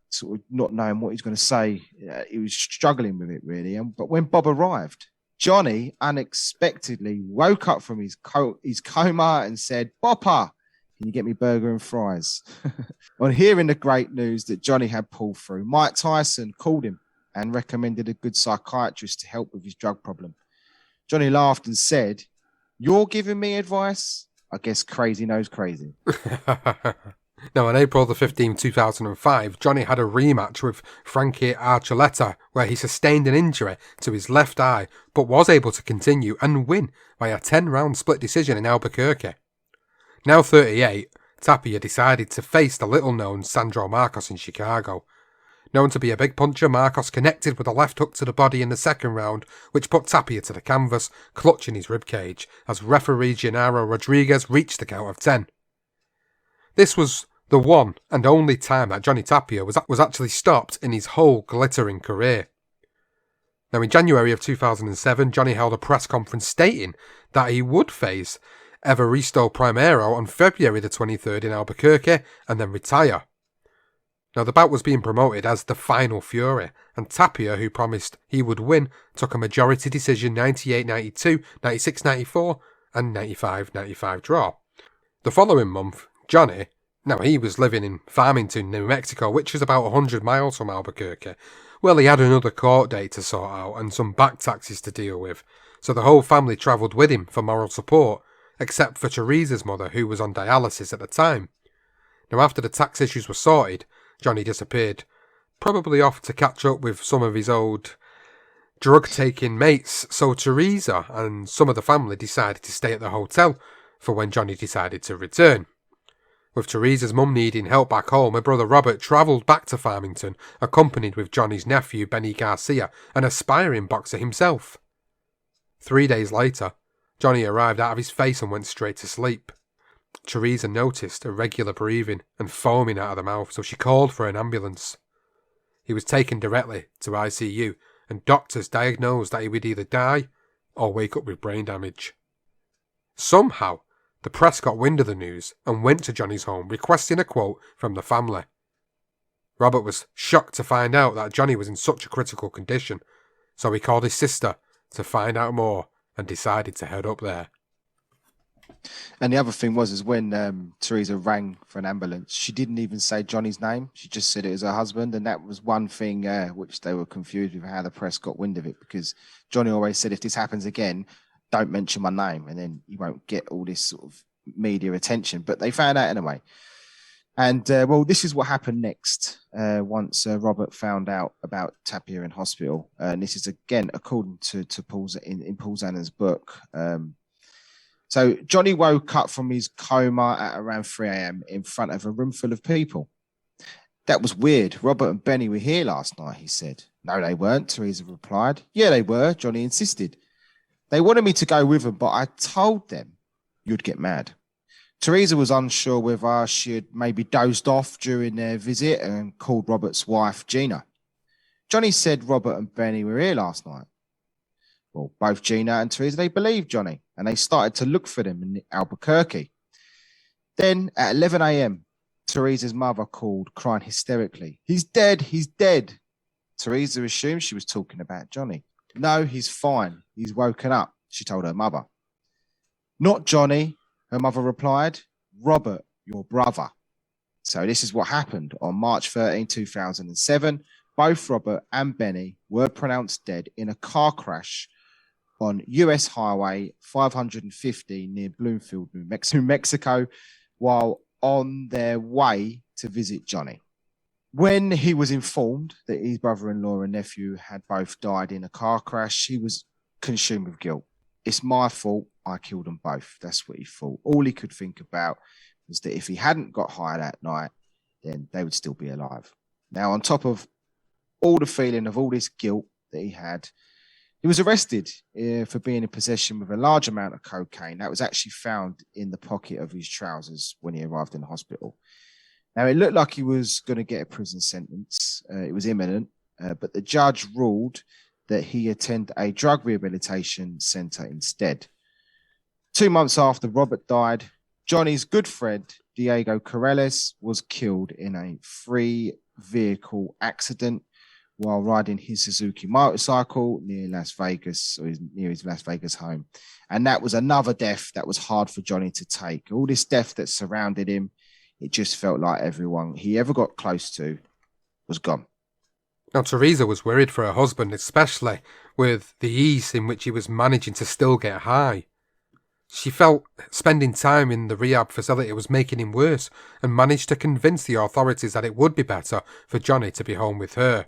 sort of not knowing what he's going to say. He was struggling with it, really. But when Bob arrived, Johnny unexpectedly woke up from his coma and said, "Bopper, can you get me burger and fries?" On hearing the great news that Johnny had pulled through, Mike Tyson called him and recommended a good psychiatrist to help with his drug problem. Johnny laughed and said, "You're giving me advice? I guess crazy knows crazy." Now, on April the 15th, 2005, Johnny had a rematch with Frankie Archuleta, where he sustained an injury to his left eye, but was able to continue and win by a 10-round split decision in Albuquerque. Now 38, Tapia decided to face the little-known Sandro Marcos in Chicago. Known to be a big puncher, Marcos connected with a left hook to the body in the second round, which put Tapia to the canvas, clutching his ribcage, as referee Gennaro Rodriguez reached the count of 10. This was the one and only time that Johnny Tapia was actually stopped in his whole glittering career. Now, in January of 2007, Johnny held a press conference stating that he would face Evaristo Primero on February the 23rd in Albuquerque and then retire. Now, the bout was being promoted as the Final Fury, and Tapia, who promised he would win, took a majority decision 98-92, 96-94 and 95-95 draw. The following month, Johnny, now he was living in Farmington, New Mexico, which is about 100 miles from Albuquerque. Well, he had another court date to sort out and some back taxes to deal with, so the whole family travelled with him for moral support, except for Teresa's mother, who was on dialysis at the time. Now, after the tax issues were sorted, Johnny disappeared, probably off to catch up with some of his old drug-taking mates, so Teresa and some of the family decided to stay at the hotel for when Johnny decided to return. With Teresa's mum needing help back home, her brother Robert travelled back to Farmington, accompanied with Johnny's nephew Benny Garcia, an aspiring boxer himself. 3 days later, Johnny arrived out of his face and went straight to sleep. Teresa noticed irregular breathing and foaming out of the mouth, so she called for an ambulance. He was taken directly to ICU, and doctors diagnosed that he would either die or wake up with brain damage. Somehow, the press got wind of the news and went to Johnny's home requesting a quote from the family. Robert was shocked to find out that Johnny was in such a critical condition, so he called his sister to find out more and decided to head up there. And the other thing was when Teresa rang for an ambulance, she didn't even say Johnny's name. She just said it was her husband. And that was one thing which they were confused with how the press got wind of it, because Johnny always said, if this happens again, don't mention my name, and then you won't get all this sort of media attention. But they found out anyway. And, well, this is what happened next once Robert found out about Tapia in hospital. And this is, again, according to Paul Zanner's book. So Johnny woke up from his coma at around 3 a.m. in front of a room full of people. That was weird. Robert and Benny were here last night, he said. No, they weren't, Teresa replied. Yeah, they were, Johnny insisted. They wanted me to go with them, but I told them you'd get mad. Teresa was unsure whether she had maybe dozed off during their visit and called Robert's wife, Gina. Johnny said Robert and Benny were here last night. Well, both Gina and Teresa, they believed Johnny, and they started to look for them in Albuquerque. Then at 11 a.m., Teresa's mother called, crying hysterically. He's dead, he's dead. Teresa assumed she was talking about Johnny. No, he's fine. He's woken up, she told her mother. Not Johnny, her mother replied. Robert, your brother. So this is what happened on March 13, 2007. Both Robert and Benny were pronounced dead in a car crash on US Highway 550 near Bloomfield, New Mexico, while on their way to visit Johnny. When he was informed that his brother-in-law and nephew had both died in a car crash, he was consumed with guilt. It's my fault. I killed them both. That's what he thought. All he could think about was that if he hadn't got high that night, then they would still be alive. Now, on top of all the feeling of all this guilt that he had, he was arrested for being in possession with a large amount of cocaine that was actually found in the pocket of his trousers when he arrived in the hospital. Now, it looked like he was going to get a prison sentence. It was imminent, but the judge ruled that he attend a drug rehabilitation center instead. 2 months after Robert died, Johnny's good friend, Diego Corrales, was killed in a three-vehicle accident while riding his Suzuki motorcycle near Las Vegas, or near his Las Vegas home. And that was another death that was hard for Johnny to take. All this death that surrounded him, it just felt like everyone he ever got close to was gone. Now, Teresa was worried for her husband, especially with the ease in which he was managing to still get high. She felt spending time in the rehab facility was making him worse and managed to convince the authorities that it would be better for Johnny to be home with her.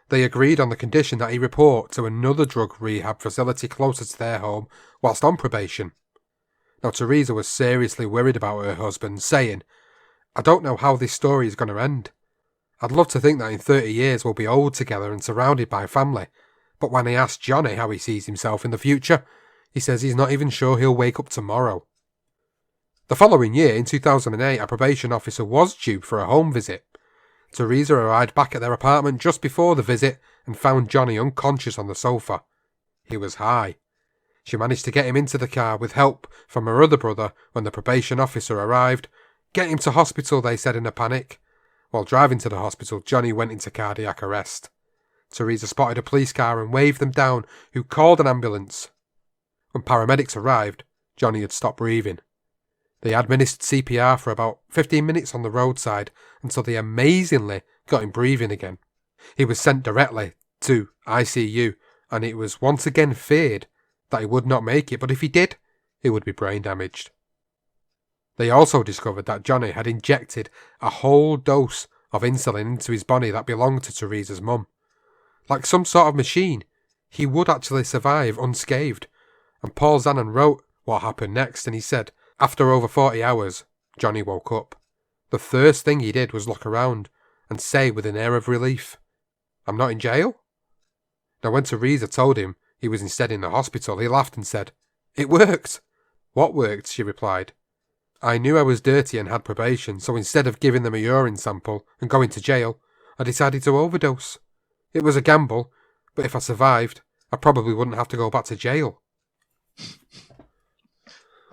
They agreed on the condition that he report to another drug rehab facility closer to their home whilst on probation. Now, Teresa was seriously worried about her husband, saying, I don't know how this story is going to end. I'd love to think that in 30 years we'll be old together and surrounded by family, but when I asked Johnny how he sees himself in the future, he says he's not even sure he'll wake up tomorrow. The following year, in 2008, a probation officer was due for a home visit. Teresa arrived back at their apartment just before the visit and found Johnny unconscious on the sofa. He was high. She managed to get him into the car with help from her other brother when the probation officer arrived. Get him to hospital, they said in a panic. While driving to the hospital, Johnny went into cardiac arrest. Teresa spotted a police car and waved them down, who called an ambulance. When paramedics arrived, Johnny had stopped breathing. They administered CPR for about 15 minutes on the roadside until they amazingly got him breathing again. He was sent directly to ICU, and it was once again feared that he would not make it, but if he did, he would be brain damaged. They also discovered that Johnny had injected a whole dose of insulin into his body that belonged to Teresa's mum. Like some sort of machine, he would actually survive unscathed. And Paul Zanon wrote what happened next, and he said, after over 40 hours, Johnny woke up. The first thing he did was look around and say with an air of relief, I'm not in jail? Now when Teresa told him he was instead in the hospital, he laughed and said, It worked. What worked? She replied. I knew I was dirty and had probation, so instead of giving them a urine sample and going to jail, I decided to overdose. It was a gamble, but if I survived, I probably wouldn't have to go back to jail.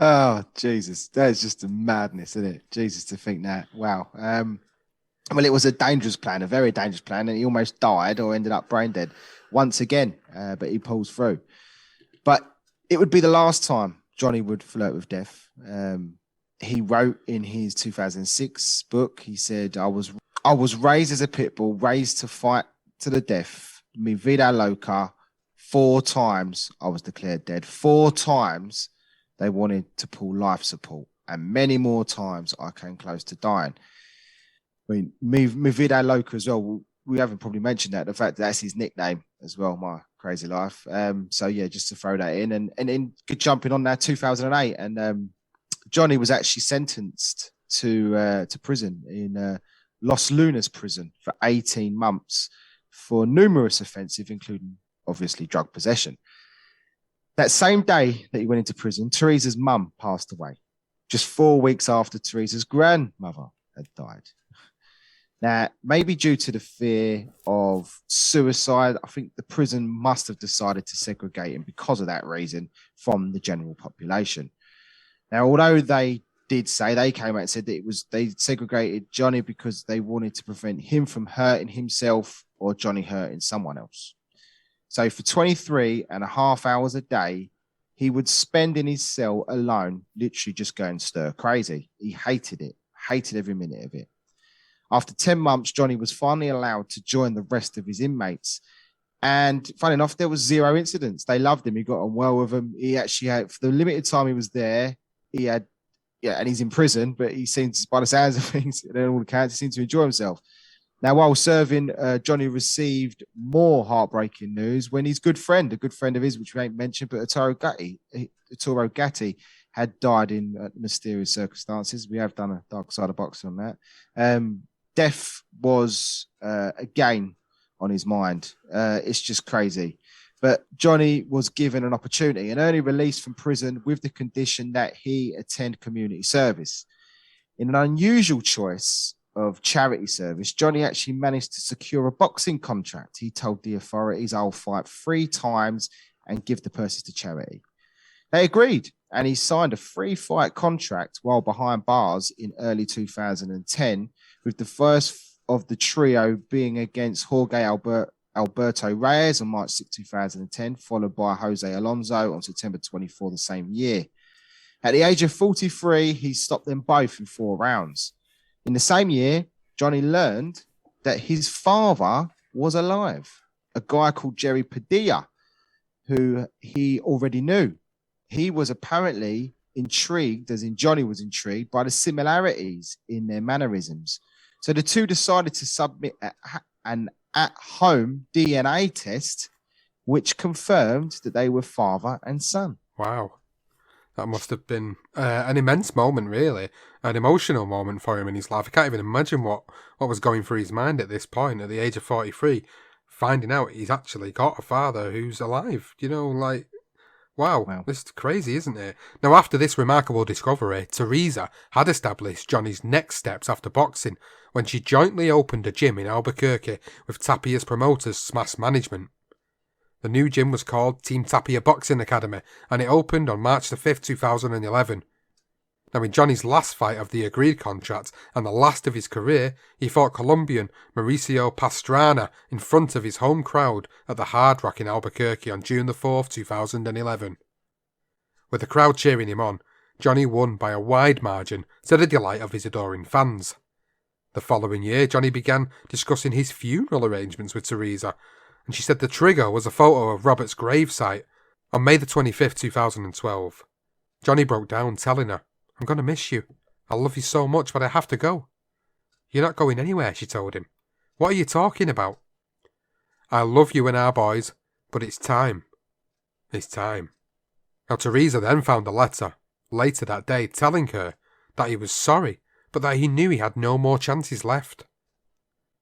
Oh, Jesus. That is just a madness, isn't it? Jesus, to think that. Wow. Well, it was a dangerous plan, a very dangerous plan, and he almost died or ended up brain dead once again, but he pulls through. But it would be the last time Johnny would flirt with death. He wrote in his 2006 book, he said, I was raised as a pit bull, raised to fight to the death. Mi vida loca. 4 times I was declared dead. 4 times they wanted to pull life support. And many more times I came close to dying. I mean, mi vida loca as well. We haven't probably mentioned that. The fact that that's his nickname as well, my crazy life. So yeah, just to throw that in. And then good jumping on that 2008. And Johnny was actually sentenced to prison in Los Lunas prison for 18 months for numerous offences, including obviously drug possession. That same day that he went into prison, Teresa's mum passed away, just 4 weeks after Teresa's grandmother had died. Now, maybe due to the fear of suicide, I think the prison must have decided to segregate him because of that reason from the general population. Now, although they did say, they came out and said that they segregated Johnny because they wanted to prevent him from hurting himself or Johnny hurting someone else. So for 23 and a half hours a day, he would spend in his cell alone, literally just going stir crazy. He hated it, hated every minute of it. After 10 months, Johnny was finally allowed to join the rest of his inmates. And funny enough, there was 0 incidents. They loved him. He got on well with them. He actually had, for the limited time he was there, he had, and he's in prison, but he seems, by the sounds of things, and all accounts, he seemed to enjoy himself. Now, while serving, Johnny received more heartbreaking news when his a good friend of his, which we ain't mentioned, but Arturo Gatti had died in mysterious circumstances. We have done a dark side of boxing on that. Death was again on his mind. It's just crazy. But Johnny was given an opportunity, an early release from prison with the condition that he attend community service. In an unusual choice of charity service, Johnny actually managed to secure a boxing contract. He told the authorities, "I'll fight 3 times and give the purses to charity." They agreed, and he signed a 3-fight contract while behind bars in early 2010, with the first of the trio being against Jorge Alberto Reyes on March 6, 2010, followed by Jose Alonso on September 24 the same year. At the age of 43, he stopped them both in 4 rounds. In the same year, Johnny learned that his father was alive, a guy called Jerry Padilla, who he already knew. He was apparently intrigued, as in Johnny was intrigued, by the similarities in their mannerisms. So the two decided to submit an at-home DNA test, which confirmed that they were father and son. Wow. That must have been an immense moment, really. An emotional moment for him in his life. I can't even imagine what was going through his mind at this point, at the age of 43, finding out he's actually got a father who's alive. You know, like, wow. This is crazy, isn't it? Now, after this remarkable discovery, Teresa had established Johnny's next steps after boxing when she jointly opened a gym in Albuquerque with Tapia's promoters, Smash Management. The new gym was called Team Tapia Boxing Academy, and it opened on March the 5th, 2011. Now, in Johnny's last fight of the agreed contract and the last of his career, he fought Colombian Mauricio Pastrana in front of his home crowd at the Hard Rock in Albuquerque on June the 4th, 2011. With the crowd cheering him on, Johnny won by a wide margin to the delight of his adoring fans. The following year, Johnny began discussing his funeral arrangements with Teresa, and she said the trigger was a photo of Robert's gravesite. On May the 25th, 2012, Johnny broke down telling her, "I'm going to miss you. I love you so much, but I have to go." "You're not going anywhere," she told him. "What are you talking about?" "I love you and our boys, but it's time. It's time." Now, Teresa then found a letter later that day telling her that he was sorry, but that he knew he had no more chances left.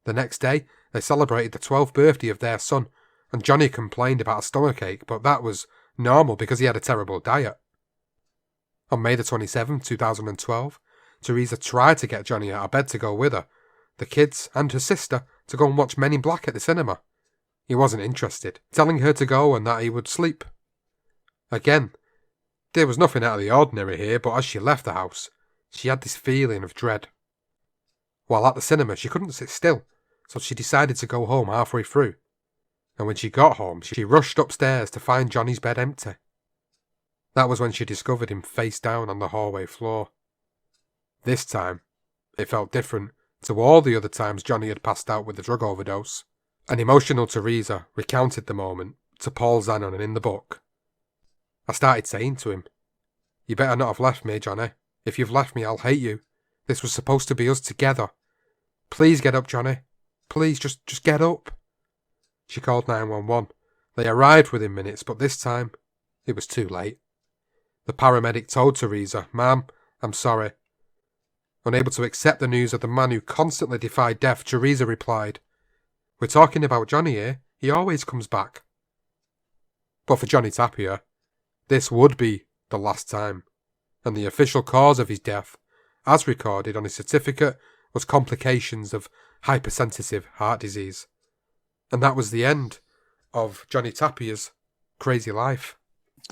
The next day, they celebrated the 12th birthday of their son, and Johnny complained about a stomachache, but that was normal because he had a terrible diet. On May the 27th, 2012, Teresa tried to get Johnny out of bed to go with her, the kids and her sister to go and watch Men in Black at the cinema. He wasn't interested, telling her to go and that he would sleep. Again, there was nothing out of the ordinary here, but as she left the house, she had this feeling of dread. While at the cinema, she couldn't sit still, so she decided to go home halfway through. And when she got home, she rushed upstairs to find Johnny's bed empty. That was when she discovered him face down on the hallway floor. This time, it felt different to all the other times Johnny had passed out with a drug overdose. An emotional Teresa recounted the moment to Paul Zanon in the book. "I started saying to him, 'You better not have left me, Johnny. If you've left me, I'll hate you. This was supposed to be us together. Please get up, Johnny. Please, just get up.' She called 911. They arrived within minutes, but this time, it was too late. The paramedic told Teresa, 'Ma'am, I'm sorry.' Unable to accept the news of the man who constantly defied death, Teresa replied, "We're talking about Johnny here. He always comes back." But for Johnny Tapia, this would be the last time, and the official cause of his death, as recorded on his certificate, was complications of hypersensitive heart disease. And that was the end of Johnny Tapia's crazy life.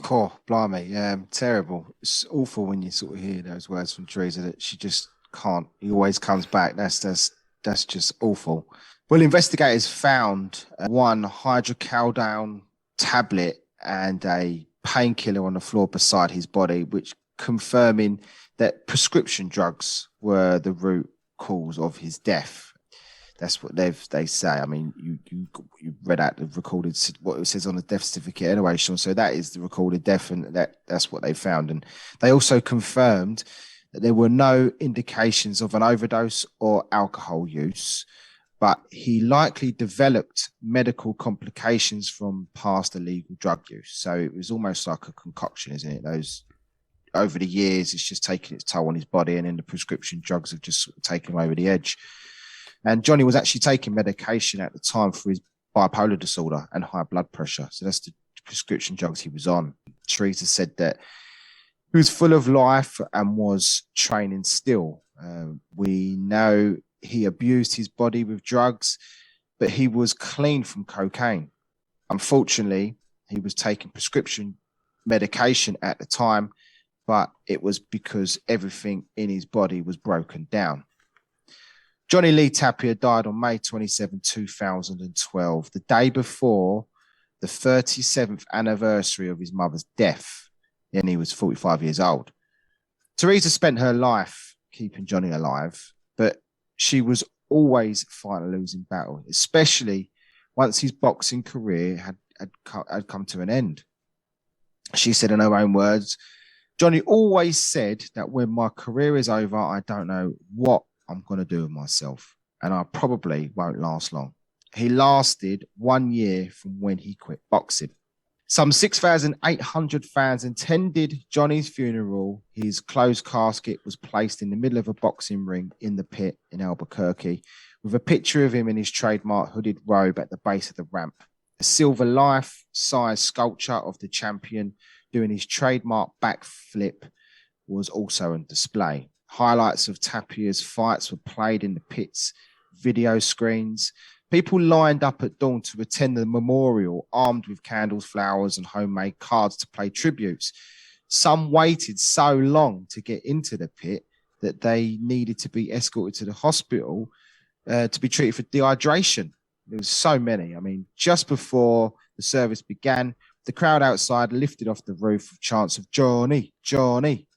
Oh, blimey, terrible. It's awful when you sort of hear those words from Teresa that she just can't. He always comes back. That's just awful. Well, investigators found one hydrocodone tablet and a painkiller on the floor beside his body, which confirming that prescription drugs were the root cause of his death. That's what they say. I mean, you read out the recorded what it says on the death certificate anyway, Sean. So that is the recorded death, and that's what they found. And they also confirmed that there were no indications of an overdose or alcohol use, but he likely developed medical complications from past illegal drug use. So it was almost like a concoction, isn't it? Those over the years, it's just taken its toll on his body, and then the prescription drugs have just sort of taken him over the edge. And Johnny was actually taking medication at the time for his bipolar disorder and high blood pressure. So that's the prescription drugs he was on. Teresa said that he was full of life and was training still. We know he abused his body with drugs, but he was clean from cocaine. Unfortunately, he was taking prescription medication at the time, but it was because everything in his body was broken down. Johnny Lee Tapia died on May 27, 2012, the day before the 37th anniversary of his mother's death, and he was 45 years old. Teresa spent her life keeping Johnny alive, but she was always fighting a losing battle, especially once his boxing career had come to an end. She said in her own words, "Johnny always said that when my career is over, I don't know what I'm going to do with myself, and I probably won't last long." He lasted 1 year from when he quit boxing. Some 6,800 fans attended Johnny's funeral. His closed casket was placed in the middle of a boxing ring in the pit in Albuquerque, with a picture of him in his trademark hooded robe at the base of the ramp. A silver life-size sculpture of the champion doing his trademark backflip was also on display. Highlights of Tapia's fights were played in the pit's video screens. People lined up at dawn to attend the memorial, armed with candles, flowers, and homemade cards to pay tributes. Some waited so long to get into the pit that they needed to be escorted to the hospital to be treated for dehydration. There was so many. I mean, just before the service began, the crowd outside lifted off the roof with chants of "Johnny, Johnny."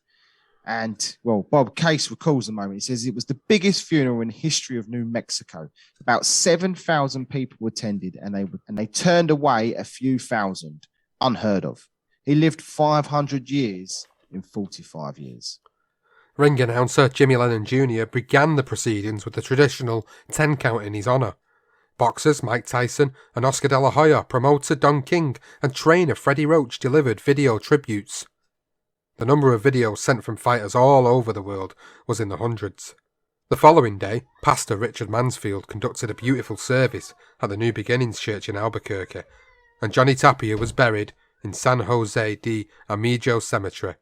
And, well, Bob Case recalls the moment. He says it was the biggest funeral in the history of New Mexico. About 7,000 people attended, and they turned away a few thousand. Unheard of. He lived 500 years in 45 years. Ring announcer Jimmy Lennon Jr. began the proceedings with the traditional 10 count in his honour. Boxers Mike Tyson and Oscar De La Hoya, promoter Don King, and trainer Freddie Roach delivered video tributes. The number of videos sent from fighters all over the world was in the hundreds. The following day, Pastor Richard Mansfield conducted a beautiful service at the New Beginnings Church in Albuquerque, and Johnny Tapia was buried in San Jose de Amigo Cemetery.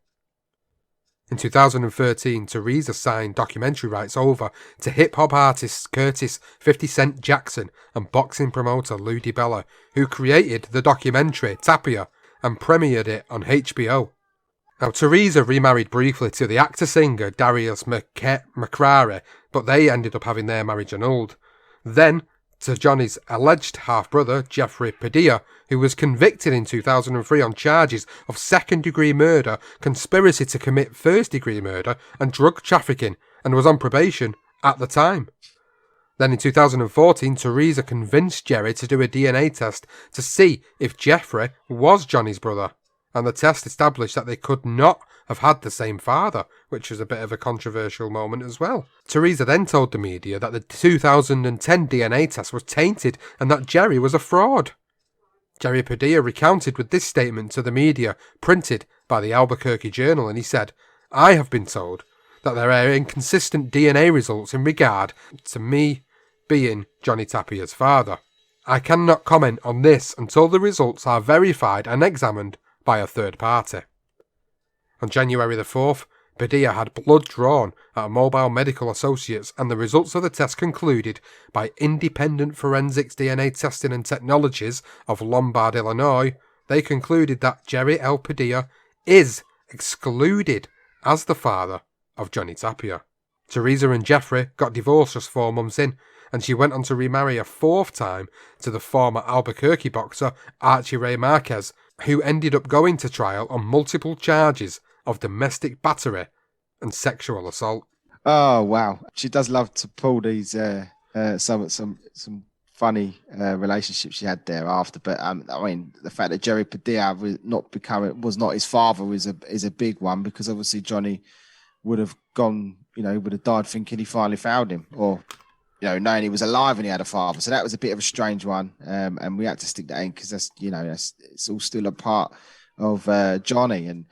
In 2013, Teresa signed documentary rights over to hip-hop artists Curtis 50 Cent Jackson and boxing promoter Lou DiBella, who created the documentary Tapia and premiered it on HBO. Now, Teresa remarried briefly to the actor-singer Darius McCrary, but they ended up having their marriage annulled. Then, to Johnny's alleged half-brother, Jeffrey Padilla, who was convicted in 2003 on charges of second-degree murder, conspiracy to commit first-degree murder, and drug trafficking, and was on probation at the time. Then in 2014, Teresa convinced Jerry to do a DNA test to see if Jeffrey was Johnny's brother, and the test established that they could not have had the same father, which was a bit of a controversial moment as well. Teresa then told the media that the 2010 DNA test was tainted and that Jerry was a fraud. Jerry Padilla recounted with this statement to the media, printed by the Albuquerque Journal, and he said, "I have been told that there are inconsistent DNA results in regard to me being Johnny Tapia's father. I cannot comment on this until the results are verified and examined by a third party. On January the 4th, Padilla had blood drawn at Mobile Medical Associates, and the results of the test concluded by Independent Forensics DNA Testing and Technologies of Lombard, Illinois. They concluded that Jerry L. Padilla is excluded as the father of Johnny Tapia. Teresa and Jeffrey got divorced just 4 months in, and she went on to remarry a 4th time to the former Albuquerque boxer Archie Ray Marquez, who ended up going to trial on multiple charges of domestic battery and sexual assault. Oh wow, she does love to pull these some funny relationships she had thereafter. But I mean, the fact that Jerry Padilla was not his father is a big one, because obviously Johnny would have gone, would have died thinking he finally found him, or knowing he was alive and he had a father. So that was a bit of a strange one, and we had to stick that in because that's it's all still a part of Johnny. And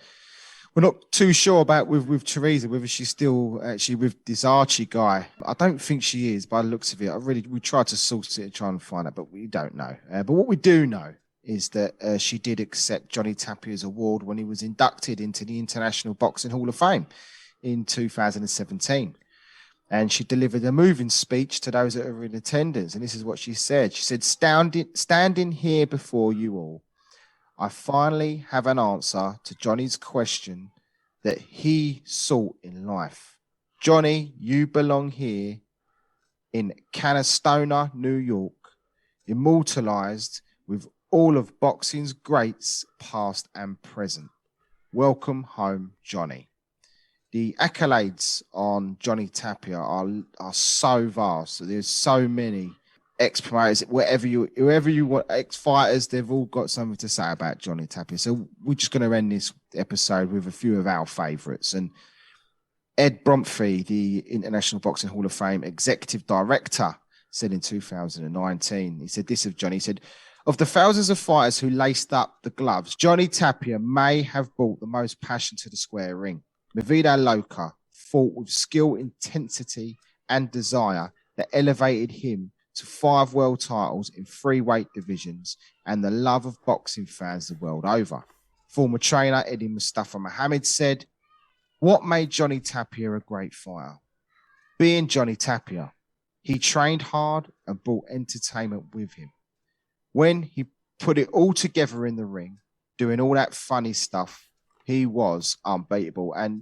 we're not too sure about with Teresa whether she's still actually with this Archie guy. I don't think she is by the looks of it. We tried to source it and try and find out, but we don't know. But what we do know is that she did accept Johnny Tapia's award when he was inducted into the International Boxing Hall of Fame in 2017. And she delivered a moving speech to those that were in attendance. And this is what she said. She said, standing here before you all, I finally have an answer to Johnny's question that he sought in life. Johnny, you belong here in Canastona, New York, immortalized with all of boxing's greats, past and present. Welcome home, Johnny. The accolades on Johnny Tapia are so vast. There's so many ex-promoters, whoever you want, ex-fighters, they've all got something to say about Johnny Tapia. So we're just going to end this episode with a few of our favourites. And Ed Bromfee, the International Boxing Hall of Fame Executive Director, said in 2019, he said this of Johnny, he said, of the thousands of fighters who laced up the gloves, Johnny Tapia may have brought the most passion to the square ring. Mi Vida Loca fought with skill, intensity, and desire that elevated him to 5 world titles in 3 weight divisions and the love of boxing fans the world over. Former trainer Eddie Mustafa Mohammed said, what made Johnny Tapia a great fighter? Being Johnny Tapia, he trained hard and brought entertainment with him. When he put it all together in the ring, doing all that funny stuff, he was unbeatable. And,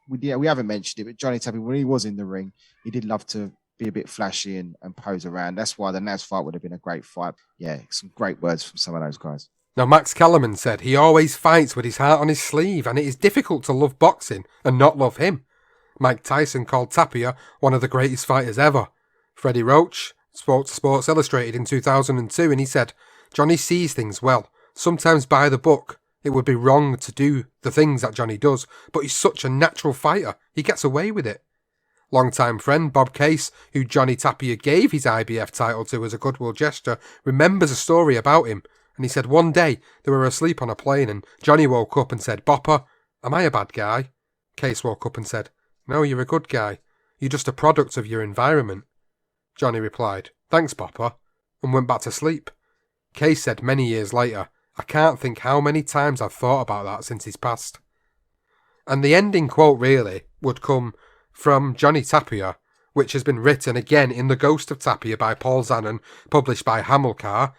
we haven't mentioned it, but Johnny Tapia, when he was in the ring, he did love to be a bit flashy and pose around. That's why the Naz fight would have been a great fight. Yeah, some great words from some of those guys. Now, Max Kellerman said he always fights with his heart on his sleeve, and it is difficult to love boxing and not love him. Mike Tyson called Tapia one of the greatest fighters ever. Freddie Roach spoke to Sports Illustrated in 2002, and he said, Johnny sees things well. Sometimes by the book, it would be wrong to do the things that Johnny does, but he's such a natural fighter, he gets away with it. Longtime friend Bob Case, who Johnny Tapia gave his IBF title to as a goodwill gesture, remembers a story about him, and he said one day they were asleep on a plane and Johnny woke up and said, Bopper, am I a bad guy? Case woke up and said, no, you're a good guy. You're just a product of your environment. Johnny replied, thanks, Bopper, and went back to sleep. Case said many years later, I can't think how many times I've thought about that since he's passed. And the ending quote really would come from Johnny Tapia, which has been written again in The Ghost of Tapia by Paul Zanon, published by Hamilcar,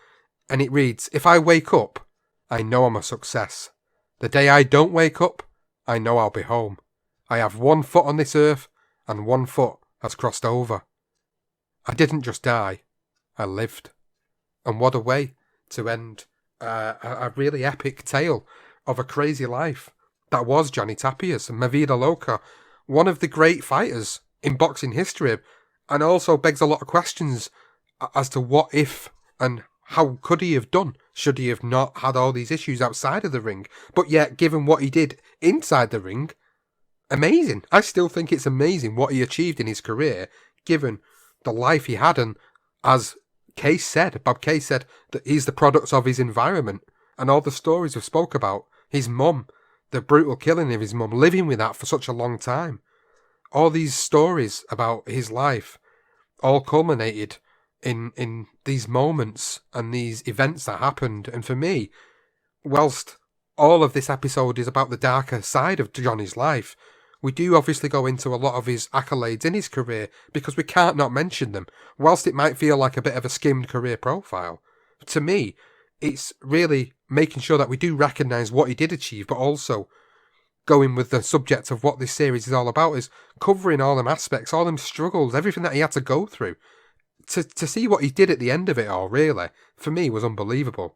and it reads, if I wake up, I know I'm a success. The day I don't wake up, I know I'll be home. I have 1 foot on this earth, and 1 foot has crossed over. I didn't just die, I lived. And what a way to end a really epic tale of a crazy life that was Johnny Tapia's. Mi Vida Loca, one of the great fighters in boxing history, and also begs a lot of questions as to what if and how could he have done should he have not had all these issues outside of the ring. But yet, given what he did inside the ring, amazing. I still think it's amazing what he achieved in his career, given the life he had. And as Bob Case said, that he's the product of his environment, and all the stories we've spoke about, his mum, the brutal killing of his mum, living with that for such a long time. all these stories about his life all culminated in these moments and these events that happened. And for me, whilst all of this episode is about the darker side of Johnny's life, we do obviously go into a lot of his accolades in his career because we can't not mention them. Whilst it might feel like a bit of a skimmed career profile, to me, it's really making sure that we do recognise what he did achieve, but also going with the subject of what this series is all about, is covering all them aspects, all them struggles, everything that he had to go through. To see what he did at the end of it all, really, for me, was unbelievable.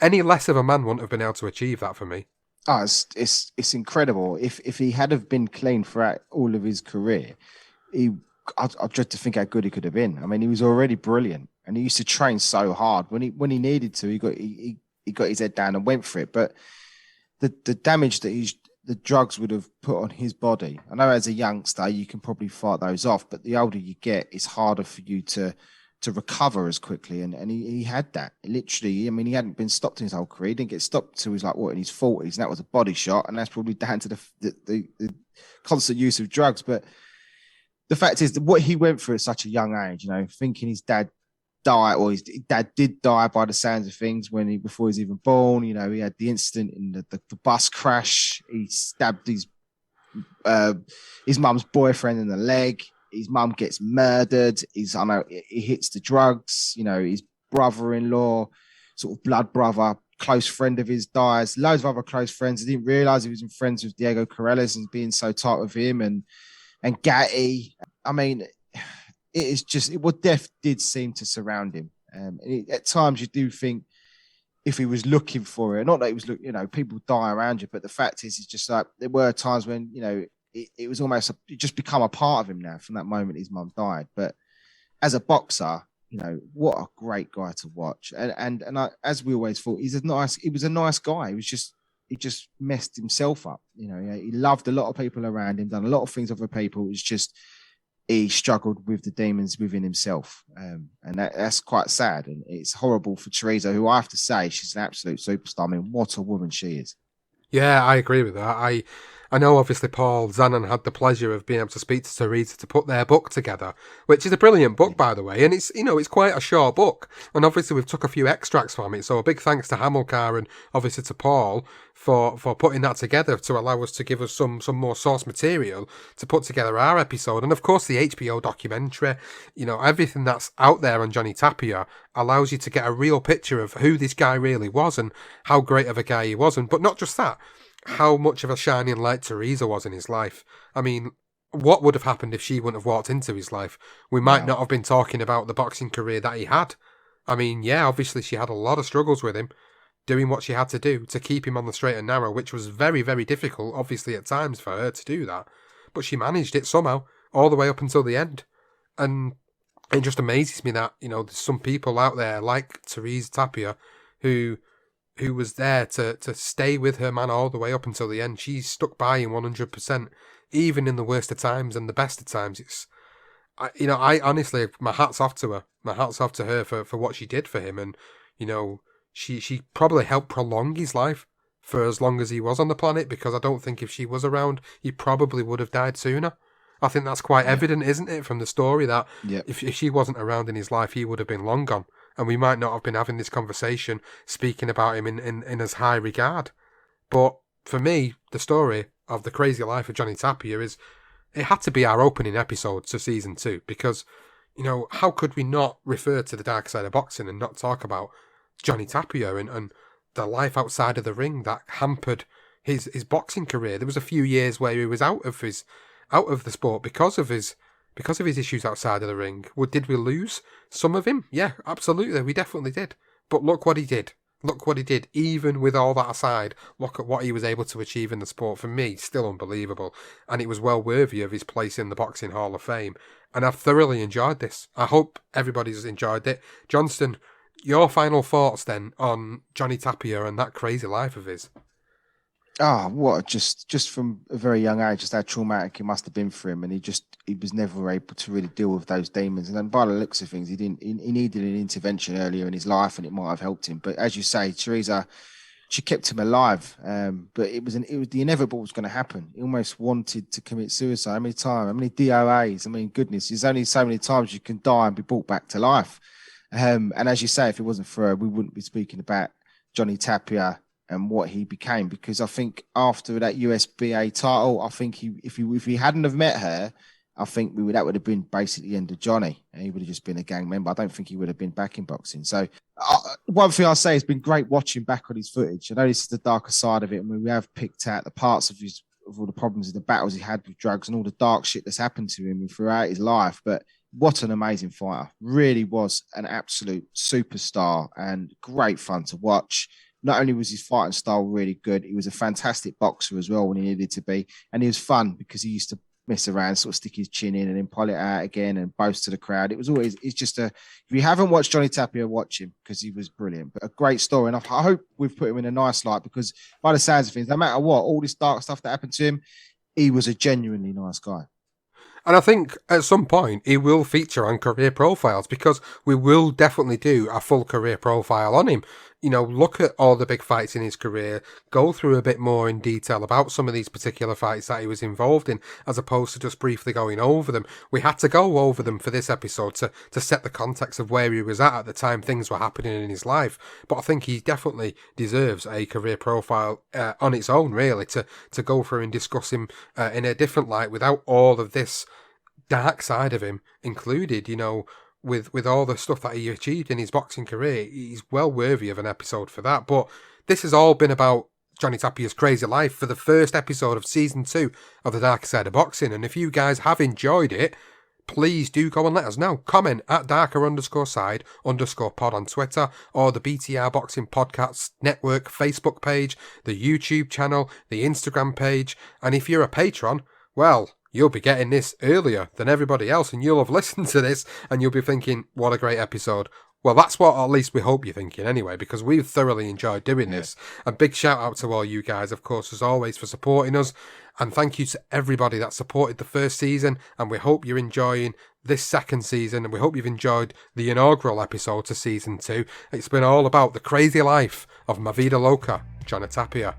Any less of a man wouldn't have been able to achieve that for me. Oh, it's incredible. If he had have been clean throughout all of his career, I dread to think how good he could have been. I mean, he was already brilliant, and he used to train so hard. When he needed to, he got his head down and went for it. But the damage that the drugs would have put on his body, I know as a youngster you can probably fight those off, but the older you get, it's harder for you to recover as quickly. And he had that. Literally, I mean, he hadn't been stopped in his whole career. He didn't get stopped until he was like, in his 40s. And that was a body shot. And that's probably down to the constant use of drugs. But the fact is that what he went through at such a young age, thinking his dad died, or his dad did die by the sounds of things before he was even born. He had the incident in the bus crash. He stabbed his mum's boyfriend in the leg. His mum gets murdered. He hits the drugs. His brother-in-law, sort of blood brother, close friend of his, dies. Loads of other close friends. He didn't realize he was in friends with Diego Corrales and being so tight with him and Gatti. I mean, it is just what death did seem to surround him. At times, you do think if he was looking for it, not that he was looking. People die around you, but the fact is, it's just like there were times when it was almost it just become a part of him now from that moment his mum died. But as a boxer, what a great guy to watch. And as we always thought, he was a nice guy. He just messed himself up. He loved a lot of people around him, done a lot of things for people. It was just he struggled with the demons within himself. And that's quite sad. And it's horrible for Teresa, who I have to say, she's an absolute superstar. I mean, what a woman she is. Yeah, I agree with that. I know obviously Paul Zanon had the pleasure of being able to speak to Teresa to put their book together, which is a brilliant book, by the way, and it's quite a short book, and obviously we've took a few extracts from it, so a big thanks to Hamilcar and obviously to Paul for putting that together to allow us to give us some more source material to put together our episode. And of course the HBO documentary, everything that's out there on Johnny Tapia allows you to get a real picture of who this guy really was and how great of a guy he was, but not just that, how much of a shining light Teresa was in his life. I mean, what would have happened if she wouldn't have walked into his life? We might not have been talking about the boxing career that he had. I mean, yeah, obviously she had a lot of struggles with him, doing what she had to do to keep him on the straight and narrow, which was very, very difficult, obviously, at times for her to do that. But she managed it somehow, all the way up until the end. And it just amazes me that, there's some people out there like Teresa Tapia who was there to stay with her man all the way up until the end. She stuck by him 100%, even in the worst of times and the best of times. I honestly, my hat's off to her. My hat's off to her for what she did for him. And, she probably helped prolong his life for as long as he was on the planet, because I don't think if she was around, he probably would have died sooner. I think that's quite evident, isn't it, from the story, that if she wasn't around in his life, he would have been long gone. And we might not have been having this conversation, speaking about him in as high regard. But for me, the story of the crazy life of Johnny Tapia it had to be our opening episode to season 2, because, how could we not refer to the dark side of boxing and not talk about Johnny Tapia and the life outside of the ring that hampered his boxing career? There was a few years where he was out of the sport because of his issues outside of the ring. Did we lose some of him? Yeah, absolutely, we definitely did. But look what he did. Look what he did. Even with all that aside, look at what he was able to achieve in the sport. For me, still unbelievable. And it was well worthy of his place in the Boxing Hall of Fame. And I've thoroughly enjoyed this. I hope everybody's enjoyed it. Johnston, your final thoughts then on Johnny Tapia and that crazy life of his? Just from a very young age, just how traumatic it must have been for him, and he was never able to really deal with those demons. And then by the looks of things, he needed an intervention earlier in his life, and it might have helped him. But as you say, Teresa she kept him alive. But it was the inevitable was going to happen. He almost wanted to commit suicide. How many times? How many DOAs? I mean, goodness, there's only so many times you can die and be brought back to life. And as you say, if it wasn't for her, we wouldn't be speaking about Johnny Tapia and what he became. Because I think after that USBA title, I think if he hadn't have met her, I think that would have been basically the end of Johnny, and he would have just been a gang member. I don't think he would have been back in boxing. So one thing I'll say, it's been great watching back on his footage. I know this is the darker side of it. I mean, we have picked out the parts of all the problems and the battles he had with drugs and all the dark shit that's happened to him throughout his life. But what an amazing fighter. Really was an absolute superstar and great fun to watch. Not only was his fighting style really good, he was a fantastic boxer as well when he needed to be. And he was fun because he used to mess around, sort of stick his chin in and then pull it out again and boast to the crowd. It's just if you haven't watched Johnny Tapia, watch him because he was brilliant. But a great story. And I hope we've put him in a nice light because by the sounds of things, no matter what, all this dark stuff that happened to him, he was a genuinely nice guy. And I think at some point he will feature on career profiles because we will definitely do a full career profile on him. You know, look at all the big fights in his career, go through a bit more in detail about some of these particular fights that he was involved in, as opposed to just briefly going over them. We had to go over them for this episode to set the context of where he was at the time things were happening in his life. But I think he definitely deserves a career profile on its own, really, to go through and discuss him in a different light without all of this dark side of him included, you know. With all the stuff that he achieved in his boxing career, he's well worthy of an episode for that. But this has all been about Johnny Tapia's crazy life for the first episode of season 2 of The Darker Side of Boxing. And if you guys have enjoyed it, please do go and let us know. Comment at darker_side_pod on Twitter or the BTR Boxing Podcast Network Facebook page, the YouTube channel, the Instagram page. And if you're a patron, well, you'll be getting this earlier than everybody else and you'll have listened to this and you'll be thinking, what a great episode. Well, that's what at least we hope you're thinking anyway, because we've thoroughly enjoyed doing this. A big shout out to all you guys, of course, as always, for supporting us. And thank you to everybody that supported the first season. And we hope you're enjoying this second season. And we hope you've enjoyed the inaugural episode to season 2. It's been all about the crazy life of Ma Vida Loca, Johnny Tapia.